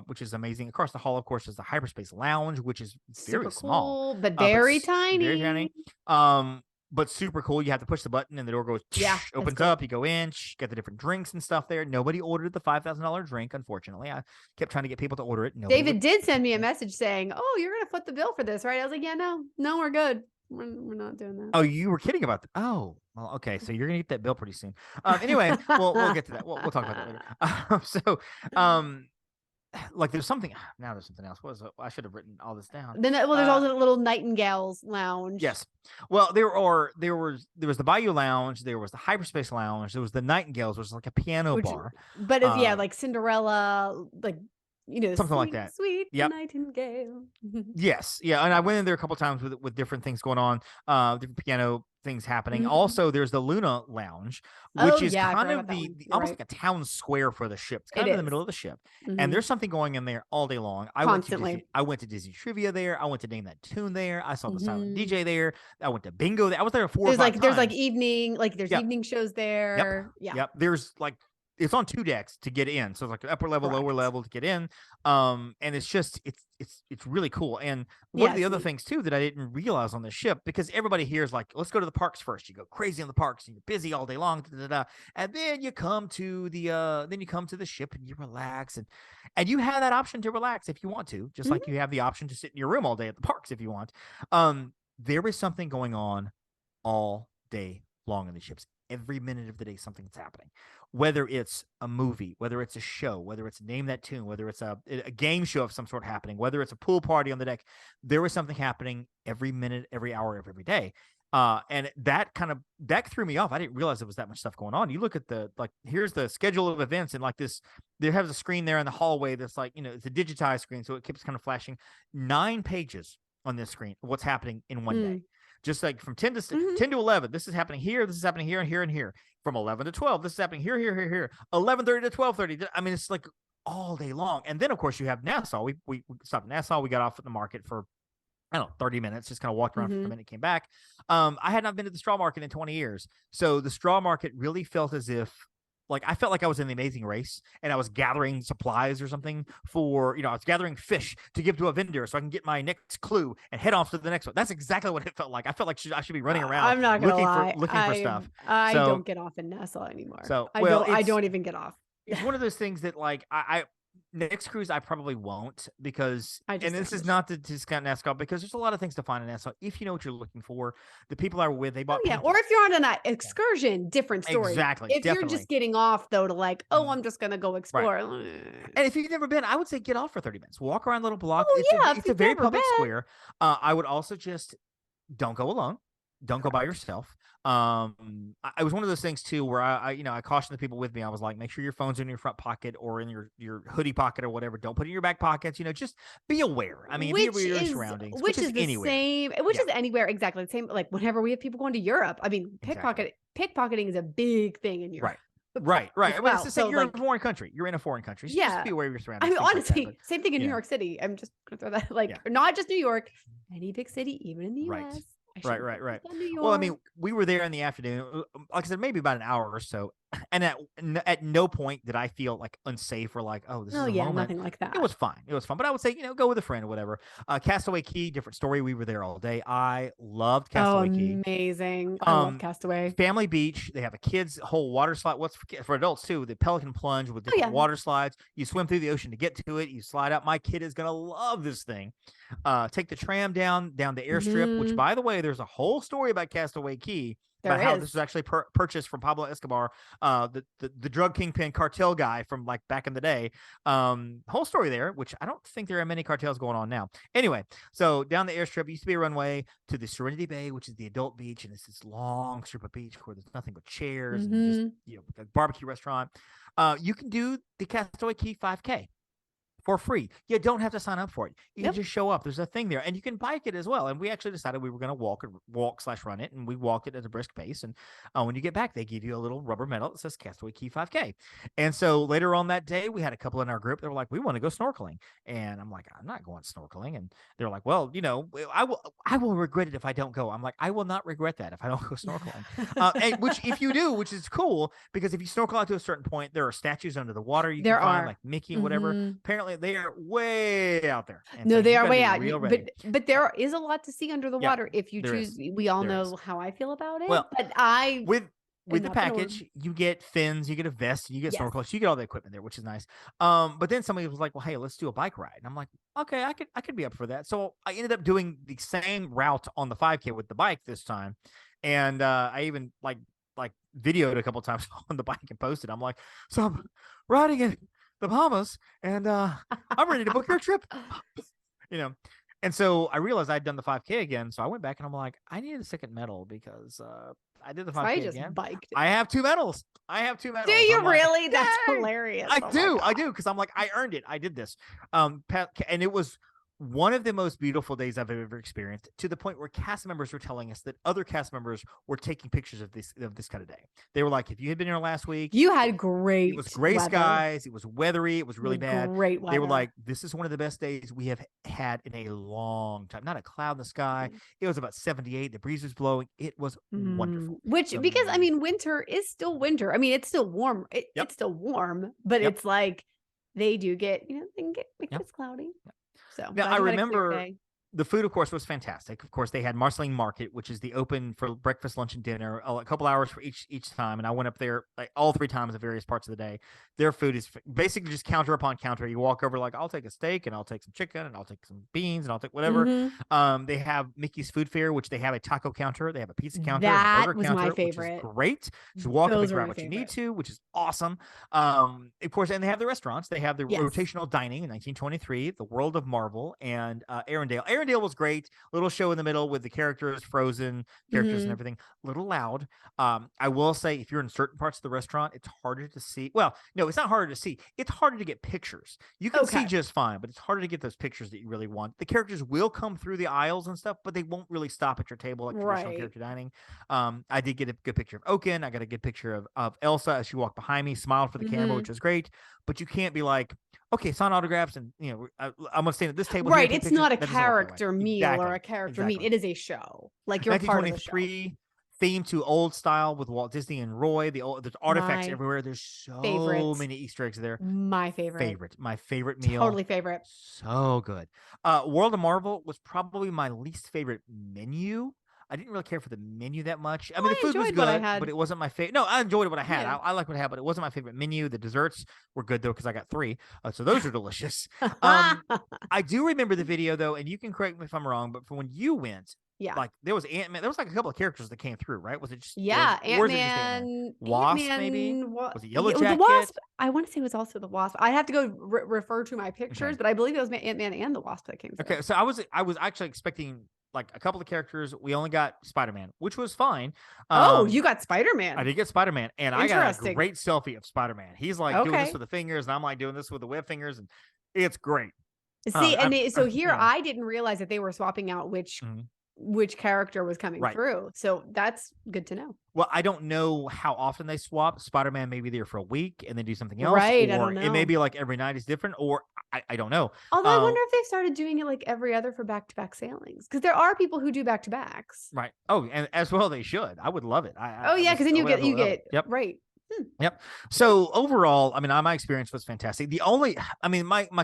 which is amazing. Across the hall, of course, is the Hyperspace Lounge, which is very super small, cool, but very tiny. Very tiny. But super cool. You have to push the button and the door goes, opens up. You go in, get the different drinks and stuff there. Nobody ordered the $5,000 drink, unfortunately. I kept trying to get people to order it. David did send me a message saying, "Oh, you're going to foot the bill for this, right?" I was like, "Yeah, no, we're good. We're not doing that." Oh, you were kidding about that? Oh, well, okay. So you're going to get that bill pretty soon. Anyway, we'll get to that. We'll talk about that later. Like there's something else. What was it? I should have written all this down. Then there's also the little Nightingales Lounge. Yes. Well, there was the Bayou Lounge, there was the Hyperspace Lounge, there was the Nightingales, which was like a piano bar. But like Cinderella, like something like that. Sweet Nightingale. Yes. Yeah. And I went in there a couple times with different things going on, different piano things happening. Also, there's the Luna Lounge, which is kind of the almost like a town square for the ship. It's kind of in the middle of the ship. And there's something going in there all day long. I went to Disney Trivia there. I went to Name That Tune there. I saw the silent DJ there. I went to bingo there. I was there 4 or 5 times. There's like evening shows there. Yep. There's like, it's on 2 decks to get in. So it's like upper level, lower level to get in. And it's just, it's really cool. And one of the other things too that I didn't realize on the ship, because everybody here is like, let's go to the parks first. You go crazy on the parks and you're busy all day long. And then you come to the ship and you relax. And you have that option to relax if you want to, just like you have the option to sit in your room all day at the parks if you want. There is something going on all day long on the ships. Every minute of the day, something's happening. Whether it's a movie, whether it's a show, whether it's Name That Tune, whether it's a game show of some sort happening, whether it's a pool party on the deck, there is something happening every minute, every hour of every day. And that threw me off. I didn't realize there was that much stuff going on. You look at here's the schedule of events, and like this, there has a screen there in the hallway that's like, it's a digitized screen, so it keeps kind of flashing 9 pages on this screen of what's happening in one day. Just like from 10 to 11, this is happening here, this is happening here, and here, and here. From 11 to 12, this is happening here, here, here, here. 11:30 to 12:30. I mean, it's like all day long. And then, of course, you have Nassau. We stopped at Nassau. We got off at the market for, 30 minutes, just kind of walked around for a minute, came back. I had not been to the straw market in 20 years. So the straw market really felt as if, like, I felt like I was in The Amazing Race and I was gathering supplies or something for, I was gathering fish to give to a vendor so I can get my next clue and head off to the next one. That's exactly what it felt like. I felt like I should be running around. I'm not gonna lie. looking for stuff. I don't get off in Nassau anymore. I don't even get off. It's one of those things that, like, I next cruise I probably won't, because this is not to discount Nassau, because there's a lot of things to find in Nassau if you know what you're looking for. The people I were with, they bought or if you're on an excursion, different story. Exactly. If you're just getting off though to like, I'm just gonna go explore. Right. And if you've never been, I would say get off for 30 minutes. Walk around a little block. It's a very public square. I would also just don't go alone. don't go by yourself. It was one of those things too where I cautioned the people with me. I was like, make sure your phone's in your front pocket or in your hoodie pocket or whatever. Don't put it in your back pockets. Just be aware. I mean, be aware of your surroundings, which is the anywhere. same, which is anywhere, exactly the same. Like whenever we have people going to Europe, I mean, pickpocketing is a big thing in Europe. Right. Well, I mean, it's the same, you're in a foreign country. You're in a foreign country. So just be aware of your surroundings. I mean, honestly, like that, same thing in New York City. I'm just gonna throw that, not just New York, any big city, even in the US. Right. Well, I mean, we were there in the afternoon. Like I said, maybe about an hour or so. And at no point did I feel like unsafe or like, oh, this is a moment. Nothing like that. It was fine. But I would say, go with a friend or whatever. Castaway Cay, different story. We were there all day. I loved Castaway Cay. Amazing. I love Castaway. Family beach. They have a kids whole water slide. What's for adults too? The Pelican plunge with different water slides. You swim through the ocean to get to it. You slide out. My kid is gonna love this thing. Take the tram down the airstrip. Which, by the way, there's a whole story about Castaway Cay. About how this was actually purchased from Pablo Escobar, the drug kingpin cartel guy from like back in the day. Whole story there, which I don't think there are many cartels going on now. Anyway, so down the airstrip used to be a runway to the Serenity Bay, which is the adult beach, and it's this long strip of beach where there's nothing but chairs and just a barbecue restaurant. You can do the Castaway Cay 5K. For free. You don't have to sign up for it. You can just show up. There's a thing there, and you can bike it as well. And we actually decided we were going to walk/run it, and we walked it at a brisk pace. And when you get back, they give you a little rubber medal that says Castaway Cay 5K. And so later on that day, we had a couple in our group that were like, "We want to go snorkeling," and I'm like, "I'm not going snorkeling." And they're like, "Well, I will regret it if I don't go." I'm like, "I will not regret that if I don't go snorkeling." And which, if you do, which is cool, because if you snorkel out to a certain point, there are statues under the water. You can find like Mickey, whatever. Apparently, they are way out there. And no, they are way out. But there is a lot to see under the water if you choose. We all know how I feel about it. Well, but with the package, you get fins, you get a vest, you get snorkels, you get all the equipment there, which is nice. But then somebody was like, "Well, hey, let's do a bike ride." And I'm like, "Okay, I could be up for that." So I ended up doing the same route on the 5K with the bike this time, and I even like videoed a couple times on the bike and posted. I'm like, "So I'm riding it." The Bahamas, and I'm ready to book your trip. And so I realized I'd done the 5K again, so I went back and I'm like, I need a second medal because I did the 5K again. Biked. I have 2 medals. Do you I'm really? Like, that's hilarious. I do, because I'm like, I earned it. I did this. And it was one of the most beautiful days I've ever experienced, to the point where cast members were telling us that other cast members were taking pictures of this kind of day. They were like, if you had been here last week, you had great. It was gray skies. It was weathery. It was really bad. Great weather. They were like, this is one of the best days we have had in a long time. Not a cloud in the sky. It was about 78. The breeze was blowing. It was wonderful. Because I mean, winter is still winter. I mean, it's still warm. It's still warm, but it's like they do get, it's cloudy. So now I remember the food, of course, was fantastic. Of course, they had Marceline Market, which is the open for breakfast, lunch, and dinner, a couple hours for each time. And I went up there like all 3 times at various parts of the day. Their food is basically just counter upon counter. You walk over like, I'll take a steak, and I'll take some chicken, and I'll take some beans, and I'll take whatever. They have Mickey's Food Fair, which they have a taco counter. They have a pizza counter, a burger counter, my favorite. Which is great. Just walk up and grab what you need to, which is awesome. Of course, and they have the restaurants. They have the rotational dining in 1923, the World of Marvel, and Arendelle. Arendelle was great. Little show in the middle with the characters, Frozen characters and everything. A little loud. I will say, if you're in certain parts of the restaurant, it's harder to see. Well, no, it's not harder to see. It's harder to get pictures. You can see just fine, but it's harder to get those pictures that you really want. The characters will come through the aisles and stuff, but they won't really stop at your table like traditional character dining. I did get a good picture of Oaken. I got a good picture of Elsa as she walked behind me, smiled for the camera, which was great. But you can't be like, okay, sign autographs, and I'm gonna stand at this table. Right, it's not a character meal or a character meet. It is a show. Like you're part of the show. Theme to old style with Walt Disney and Roy. There's artifacts everywhere. There's so many Easter eggs there. My favorite meal. Totally favorite. So good. World of Marvel was probably my least favorite menu. I didn't really care for the menu that much. I mean, the food was good, but it wasn't my favorite. No, I enjoyed what I had. I liked what I had, but it wasn't my favorite menu. The desserts were good, though, because I got 3. So those are delicious. I do remember the video, though, and you can correct me if I'm wrong, but for when you went, like there was Ant-Man. There was like a couple of characters that came through, right? Was it just Ant-Man? Wasp, maybe? Was it Yellow Jacket? The Wasp. I want to say it was also the Wasp. I have to go refer to my pictures, but I believe it was Ant-Man and the Wasp that came through. Okay, so I was actually expecting like a couple of characters. We only got Spider-Man, which was fine. You got Spider-Man. I did get Spider-Man, and I got a great selfie of Spider-Man. He's like doing this with the fingers, and I'm like doing this with the web fingers, and it's great. See, I didn't realize that they were swapping out which character was coming through. So that's good to know. Well, I don't know how often they swap. Spider-Man may be there for a week and then do something else. Right, or I don't know. It may be like every night is different, or I don't know. Although I wonder if they started doing it like every other for back-to-back sailings, because there are people who do back-to-backs. Right. Oh, and as well they should. I would love it. Because then you get yep. Right. Yep. So overall, I mean, my experience was fantastic. My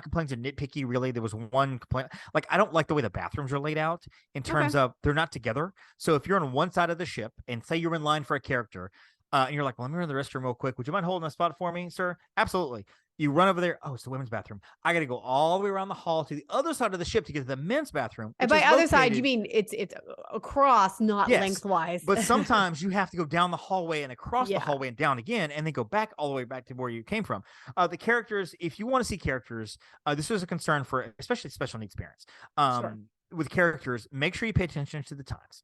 complaints are nitpicky, really. There was one complaint. Like, I don't like the way the bathrooms are laid out in terms of they're not together. So if you're on one side of the ship and say you're in line for a character, and you're like, well, let me run to the restroom real quick. Would you mind holding a spot for me, sir? Absolutely. You run over there. Oh, it's the women's bathroom. I got to go all the way around the hall to the other side of the ship to get to the men's bathroom. And by other side, you mean it's across, not lengthwise. But sometimes you have to go down the hallway and across the hallway and down again, and then go back all the way back to where you came from. The characters, if you want to see characters, this was a concern for especially special needs parents. With characters, make sure you pay attention to the times.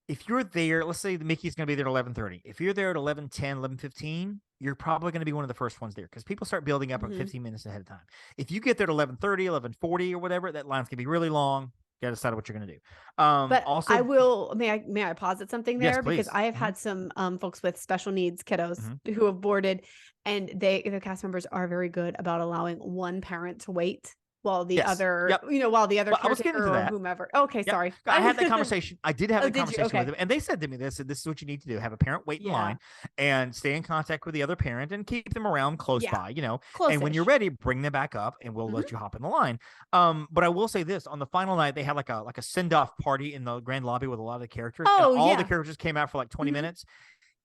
If you're there, let's say the Mickey's going to be there at 11:30. If you're there at 11:10, 11:15, you're probably going to be one of the first ones there because people start building up at 15 minutes ahead of time. If you get there at 11:30, 11:40 or whatever, that line's going to be really long. You got to decide what you're going to do. But also, I will, may I posit something there? Yes, because I have had some folks with special needs kiddos who have boarded, and the cast members are very good about allowing one parent to wait while the other, while the other caretaker or whomever. Okay, sorry. I had that conversation. I did have that conversation with them, and they said to me, this is what you need to do. Have a parent wait in line and stay in contact with the other parent and keep them around close by, Close-ish. And when you're ready, bring them back up and we'll let you hop in the line. But I will say this, on the final night, they had like a send-off party in the grand lobby with a lot of the characters. And all the characters came out for like 20 minutes.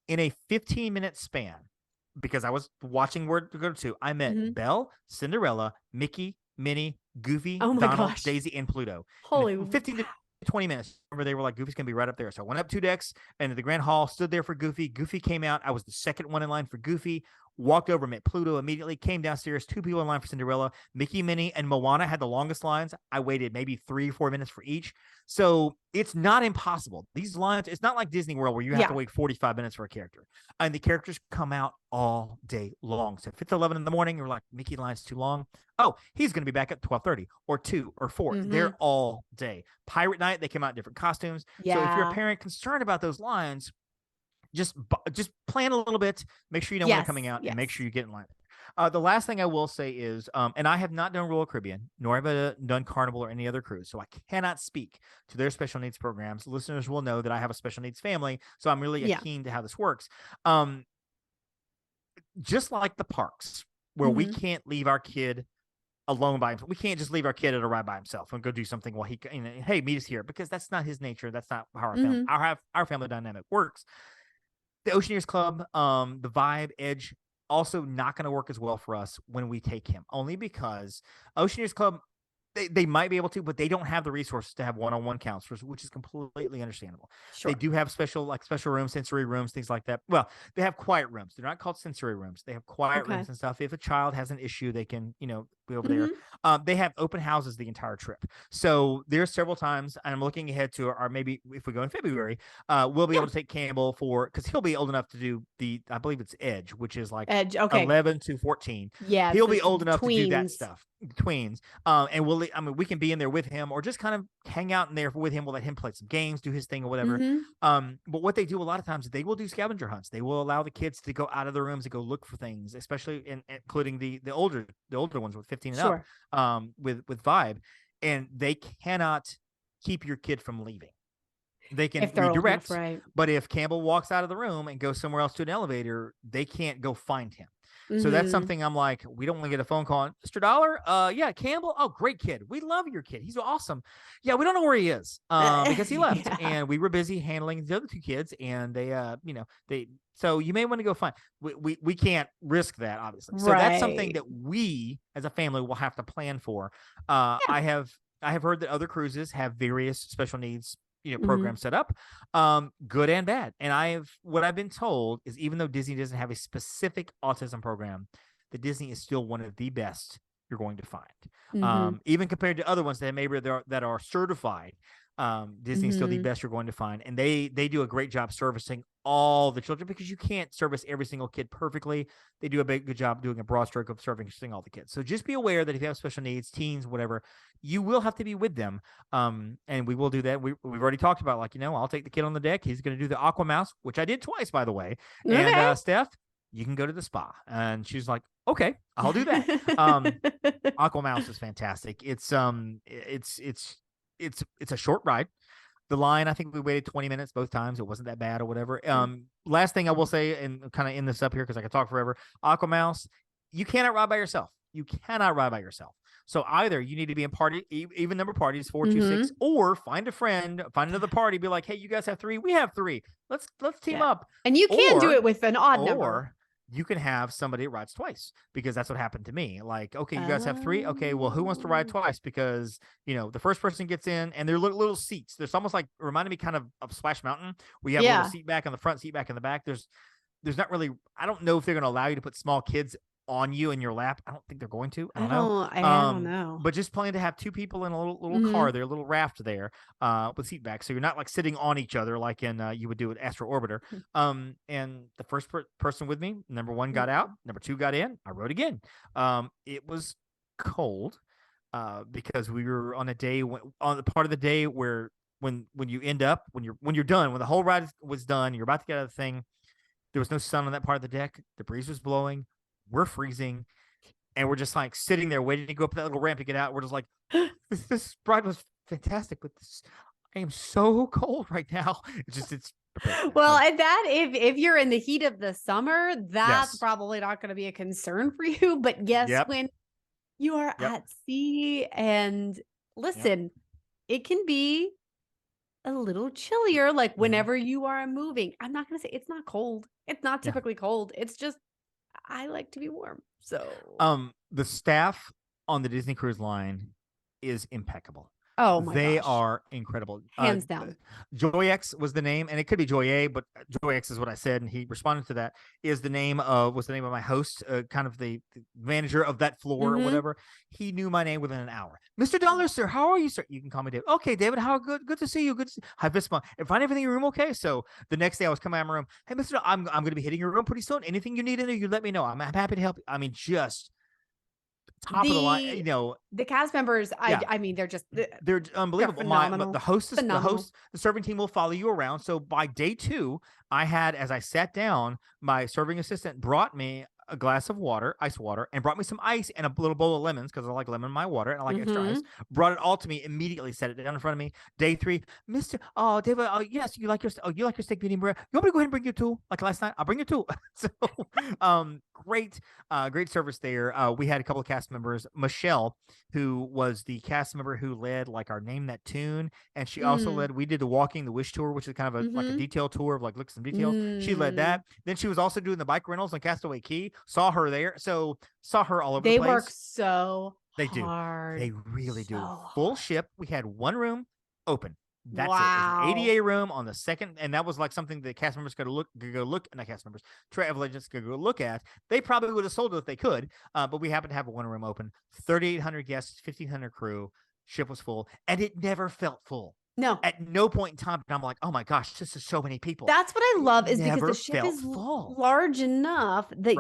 In a 15-minute span, because I was watching where to go to, I met Belle, Cinderella, Mickey, Minnie, Goofy, Donald, Daisy, and Pluto. Holy 15 to 20 minutes. Remember, they were like, Goofy's gonna be right up there. So I went up 2 decks and the grand hall, stood there for Goofy. Goofy came out. I was the second one in line for Goofy. Walked over, met Pluto immediately, came downstairs, 2 people in line for Cinderella. Mickey, Minnie, and Moana had the longest lines. I waited maybe 3 or 4 minutes for each. So it's not impossible. These lines, it's not like Disney World where you have to wait 45 minutes for a character. And the characters come out all day long. So if it's 11 in the morning, you're like, Mickey line's too long. Oh, he's going to be back at 12:30 or 2 or 4. They're all day. Pirate Night, they come out in different costumes. So if you're a parent concerned about those lines, just plan a little bit, make sure you know when they're coming out, and make sure you get in line. The last thing I will say is, and I have not done Royal Caribbean, nor have I done Carnival or any other cruise, so I cannot speak to their special needs programs. Listeners will know that I have a special needs family, so I'm really keen to how this works. Just like the parks, where we can't leave our kid alone by himself. We can't just leave our kid at a ride by himself and go do something while he, hey, meet us here, because that's not his nature. That's not how our family dynamic works. The Oceaneers Club, the Vibe, Edge, also not going to work as well for us when we take him, only because Oceaneers Club, they might be able to, but they don't have the resources to have one-on-one counselors, which is completely understandable. They do have special rooms, sensory rooms, things like that. Well, they have quiet rooms. They're not called sensory rooms. They have quiet rooms and stuff. If a child has an issue, they can, be over there. They have open houses the entire trip. So there's several times, and I'm looking ahead to, or maybe if we go in February, we'll be able to take Campbell because he'll be old enough to do I believe it's Edge, which is like 11 to 14. Yeah. He'll be old enough to do that stuff. Tweens. And we can be in there with him or just kind of hang out in there with him. We'll let him play some games, do his thing or whatever. But what they do a lot of times, they will do scavenger hunts. They will allow the kids to go out of the rooms and go look for things, especially including the older ones with 15 and up, with Vibe. And they cannot keep your kid from leaving. They can redirect, but if Campbell walks out of the room and goes somewhere else to an elevator, they can't go find him. So that's something I'm like, we don't want to get a phone call on Mr. Dollar. Yeah, Campbell. Oh, great kid. We love your kid. He's awesome. Yeah, we don't know where he is because he left and we were busy handling the other 2 kids, and so you may want to go find. We can't risk that, obviously. So that's something that we as a family will have to plan for. I have heard that other cruises have various special needs program set up, good and bad. And what I've been told is, even though Disney doesn't have a specific autism program, the Disney is still one of the best you're going to find. Even compared to other ones that maybe that are certified, Disney is still the best you're going to find. And they do a great job servicing all the children because you can't service every single kid perfectly. They do a good job doing a broad stroke of servicing all the kids. So just be aware that if you have special needs, teens, whatever, you will have to be with them. And we will do that. We've already talked about, like, I'll take the kid on the deck. He's going to do the Aqua Mouse, which I did twice, by the way. Okay. And Steph, you can go to the spa. And she's like, okay, I'll do that. Aqua Mouse is fantastic. It's a short ride. The line, I think we waited 20 minutes both times. It wasn't that bad or whatever. Last thing I will say, and kind of end this up here because I could talk forever. Aqua Mouse, you cannot ride by yourself. You cannot ride by yourself. So either you need to be in party, even number parties, 4, 2, 6, or find a friend, find another party, be like, hey, you guys have 3, we have 3. Let's team up. And you can do it with an odd number. Or you can have somebody that rides twice, because that's what happened to me. Like, okay, you guys have 3. Okay, well, who wants to ride twice? Because, the first person gets in, and they're little seats. There's almost like, reminded me kind of Splash Mountain. We have a little seat back on the front, seat back in the back. There's not really, I don't know if they're going to allow you to put small kids on you in your lap. I don't think they're going to. I don't know. But just plan to have 2 people in a little car there, a little raft there, with seat back, so you're not like sitting on each other like in you would do with Astro Orbiter. And the first person with me, number 1 got out, number 2 got in. I rode again. It was cold because we were on a day on the part of the day where when you end up when you're done, when the whole ride was done, you're about to get out of the thing. There was no sun on that part of the deck. The breeze was blowing. We're freezing, and we're just like sitting there waiting to go up that little ramp to get out. We're just like, this ride was fantastic, but I am so cold right now. It's well, and that if you're in the heat of the summer, that's probably not going to be a concern for you. But when you are at sea, and listen, it can be a little chillier, like whenever you are moving. I'm not going to say it's not cold. It's not typically cold. It's just, I like to be warm. So the staff on the Disney Cruise Line is impeccable. Oh my They gosh. are incredible. Hands down. JoyX was the name, and it could be Joy A, but JoyX is what I said, and he responded to that. Was the name of my host, kind of the manager of that floor or whatever. He knew my name within an hour. Mr. Dollar, sir, how are you, sir? You can call me David. Okay, David, how good to see you. Good to see. Hi, Visma. And find everything in your room okay? So the next day I was coming out of my room. Hey, Mr. I'm going to be hitting your room pretty soon. Anything you need in there, you let me know. I'm happy to help you. I mean, just top of the line, the cast members. I mean, they're unbelievable. They're phenomenal. The serving team will follow you around. So by day 2, I had, as I sat down, my serving assistant brought me a glass of water, ice water, and brought me some ice and a little bowl of lemons, because I like lemon in my water and I like extra ice. Brought it all to me immediately, set it down in front of me. Day 3, David, yes, you like your steak medium rare. You want me to go ahead and bring you 2 like last night? I'll bring you 2. So great service there. We had a couple of cast members. Michelle, who was the cast member who led like our Name That Tune, and she also led, we did the Walking the Wish tour, which is kind of like a detail tour of like looks and details. She led that. Then she was also doing the bike rentals on Castaway Cay. Saw her there. So saw her all over the place. They work so They hard. do. They really do. So Full ship. We had 1 room open. That's it. Wow. It was an ADA room on the second, and that was like something the cast members could go look, not cast members, travel agents could go look at. They probably would have sold it if they could, but we happened to have a 1 room open. 3,800 guests, 1,500 crew. Ship was full, and it never felt full. No. At no point in time, I'm like, oh my gosh, this is so many people. That's what I love, is because Never the ship is full. large enough that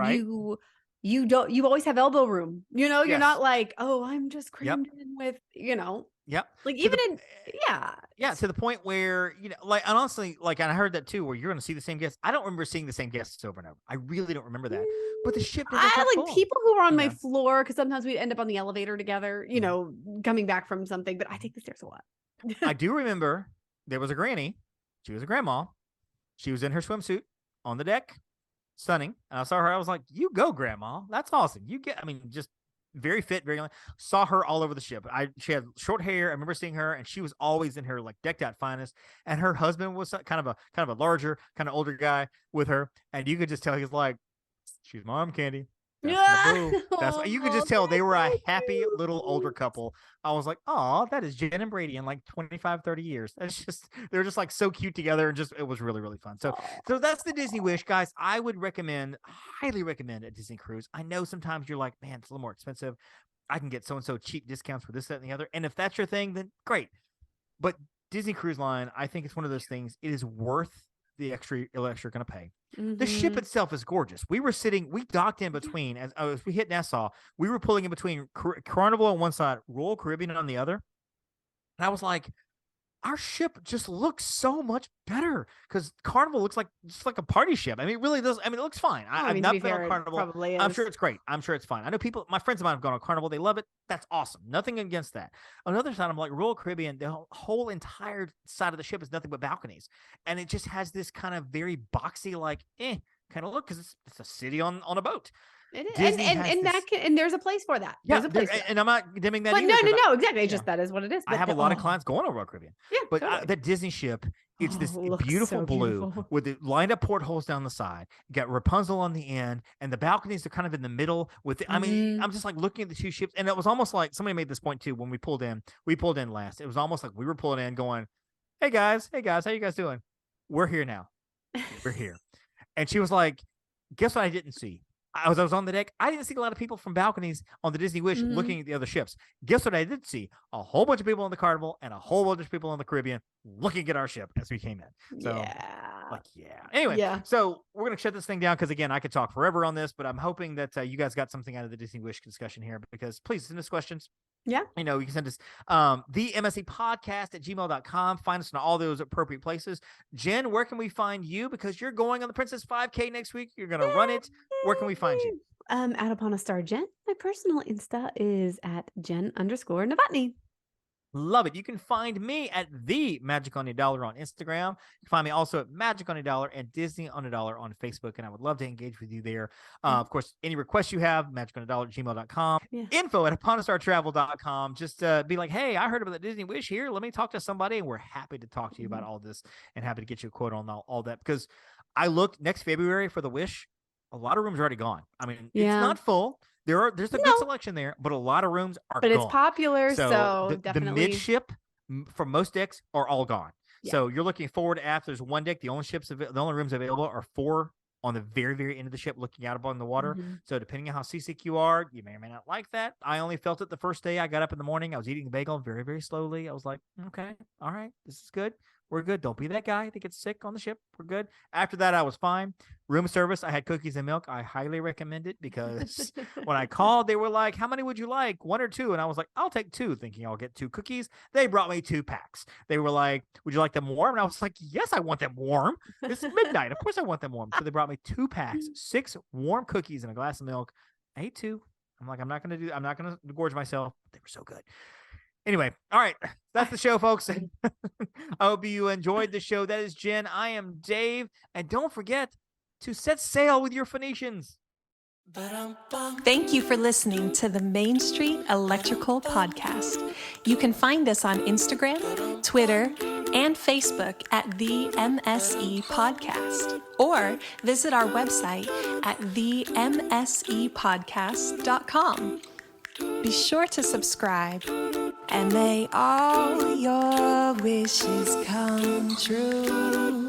you always have elbow room. You're not like, oh, I'm just crammed in with, like even to the point where, like, and honestly, like, and I heard that too, where you're going to see the same guests. I don't remember seeing the same guests over and over. I really don't remember that. But the ship, I like people who are on my floor, because sometimes we'd end up on the elevator together, coming back from something. But I take the stairs a lot. I do remember there was a granny. She was a grandma. She was in her swimsuit on the deck, stunning. And I saw her. I was like, you go, grandma. That's awesome. Just very fit, very. Saw her all over the ship. She had short hair. I remember seeing her, and she was always in her like decked out finest. And her husband was kind of a larger, kind of older guy with her, and you could just tell he was like, she's Mom Candy. That's my boo. That's what you could just tell they were a happy little older couple. I was like, oh, that is Jenn and Brady in like 25, 30 years. They're just like so cute together, and it was really, really fun. So that's the Disney Wish, guys. I would highly recommend a Disney cruise. I know sometimes you're like, man, it's a little more expensive. I can get so-and-so cheap discounts for this, that, and the other. And if that's your thing, then great. But Disney Cruise Line, I think it's one of those things. It is worth the extra you're going to pay. Mm-hmm. The ship itself is gorgeous. We docked in between as we hit Nassau. We were pulling in between Carnival on one side, Royal Caribbean on the other. And I was like, our ship just looks so much better because Carnival looks like just like a party ship. I mean, it really does. I mean, it looks fine. I've not been on Carnival. Probably is. I'm sure it's great. I'm sure it's fine. I know my friends of mine have gone on Carnival. They love it. That's awesome. Nothing against that. On the other side, I'm like Royal Caribbean. The whole entire side of the ship is nothing but balconies, and it just has this kind of very boxy, like kind of look because it's a city on a boat. It is. And there's a place for that. Yeah, there's a place for that. And I'm not dimming that. But either, no, exactly. It's just that is what it is. But I have a lot of clients going on Royal Caribbean. Yeah, but totally. that Disney ship, it's this beautiful so blue beautiful. with the lined up portholes down the side. You got Rapunzel on the end, and the balconies are kind of in the middle. I mean, I'm just like looking at the two ships, and it was almost like somebody made this point too when we pulled in. We pulled in last. It was almost like we were pulling in, going, "Hey guys, how you guys doing? We're here now. We're here." And she was like, "Guess what I didn't see." I was on the deck. I didn't see a lot of people from balconies on the Disney Wish looking at the other ships. Guess what I did see? A whole bunch of people on the Carnival and a whole bunch of people on the Caribbean looking at our ship as we came in. So, Anyway, so we're going to shut this thing down because, again, I could talk forever on this, but I'm hoping that you guys got something out of the Disney Wish discussion here because please send us questions. Yeah. You can send us the MSC podcast at gmail.com. Find us in all those appropriate places. Jen, where can we find you? Because you're going on the Princess 5K next week. You're going to run it. Where can we find you? At Upon a Star Jen. My personal Insta is at Jen_Novotny. Love it. You can find me at the Magic on a Dollar on Instagram. You can find me also at Magic on a Dollar and Disney on a Dollar on Facebook. And I would love to engage with you there. Of course, any requests you have, magiconadollar@gmail.com. info@uponastartravel.com. Just be like, hey, I heard about the Disney Wish here. Let me talk to somebody. And we're happy to talk to you about all this and happy to get you a quote on all that. Because I looked next February for the Wish. A lot of rooms are already gone. I mean, it's not full. There's a good selection there, but a lot of rooms are gone. But it's popular, so definitely. The midship for most decks are all gone. Yeah. So you're looking forward to after there's one deck. The only rooms available are 4 on the very, very end of the ship looking out upon the water. So depending on how seasick you are, you may or may not like that. I only felt it the first day. I got up in the morning. I was eating a bagel very, very slowly. I was like, okay, all right, this is good. We're good. Don't be that guy that gets sick on the ship. We're good. After that, I was fine. Room service, I had cookies and milk. I highly recommend it because when I called, they were like, how many would you like? 1 or 2? And I was like, I'll take 2, thinking I'll get 2 cookies. They brought me 2 packs. They were like, would you like them warm? And I was like, yes, I want them warm. It's midnight. Of course I want them warm. So they brought me 2 packs, 6 warm cookies and a glass of milk. I ate 2. I'm like, I'm not going to gorge myself. They were so good. Anyway, all right. That's the show, folks. I hope you enjoyed the show. That is Jen. I am Dave. And don't forget to set sail with your Phoenicians. Thank you for listening to the Main Street Electrical Podcast. You can find us on Instagram, Twitter, and Facebook at the MSE Podcast, or visit our website at themsepodcast.com. Be sure to subscribe, and may all your wishes come true.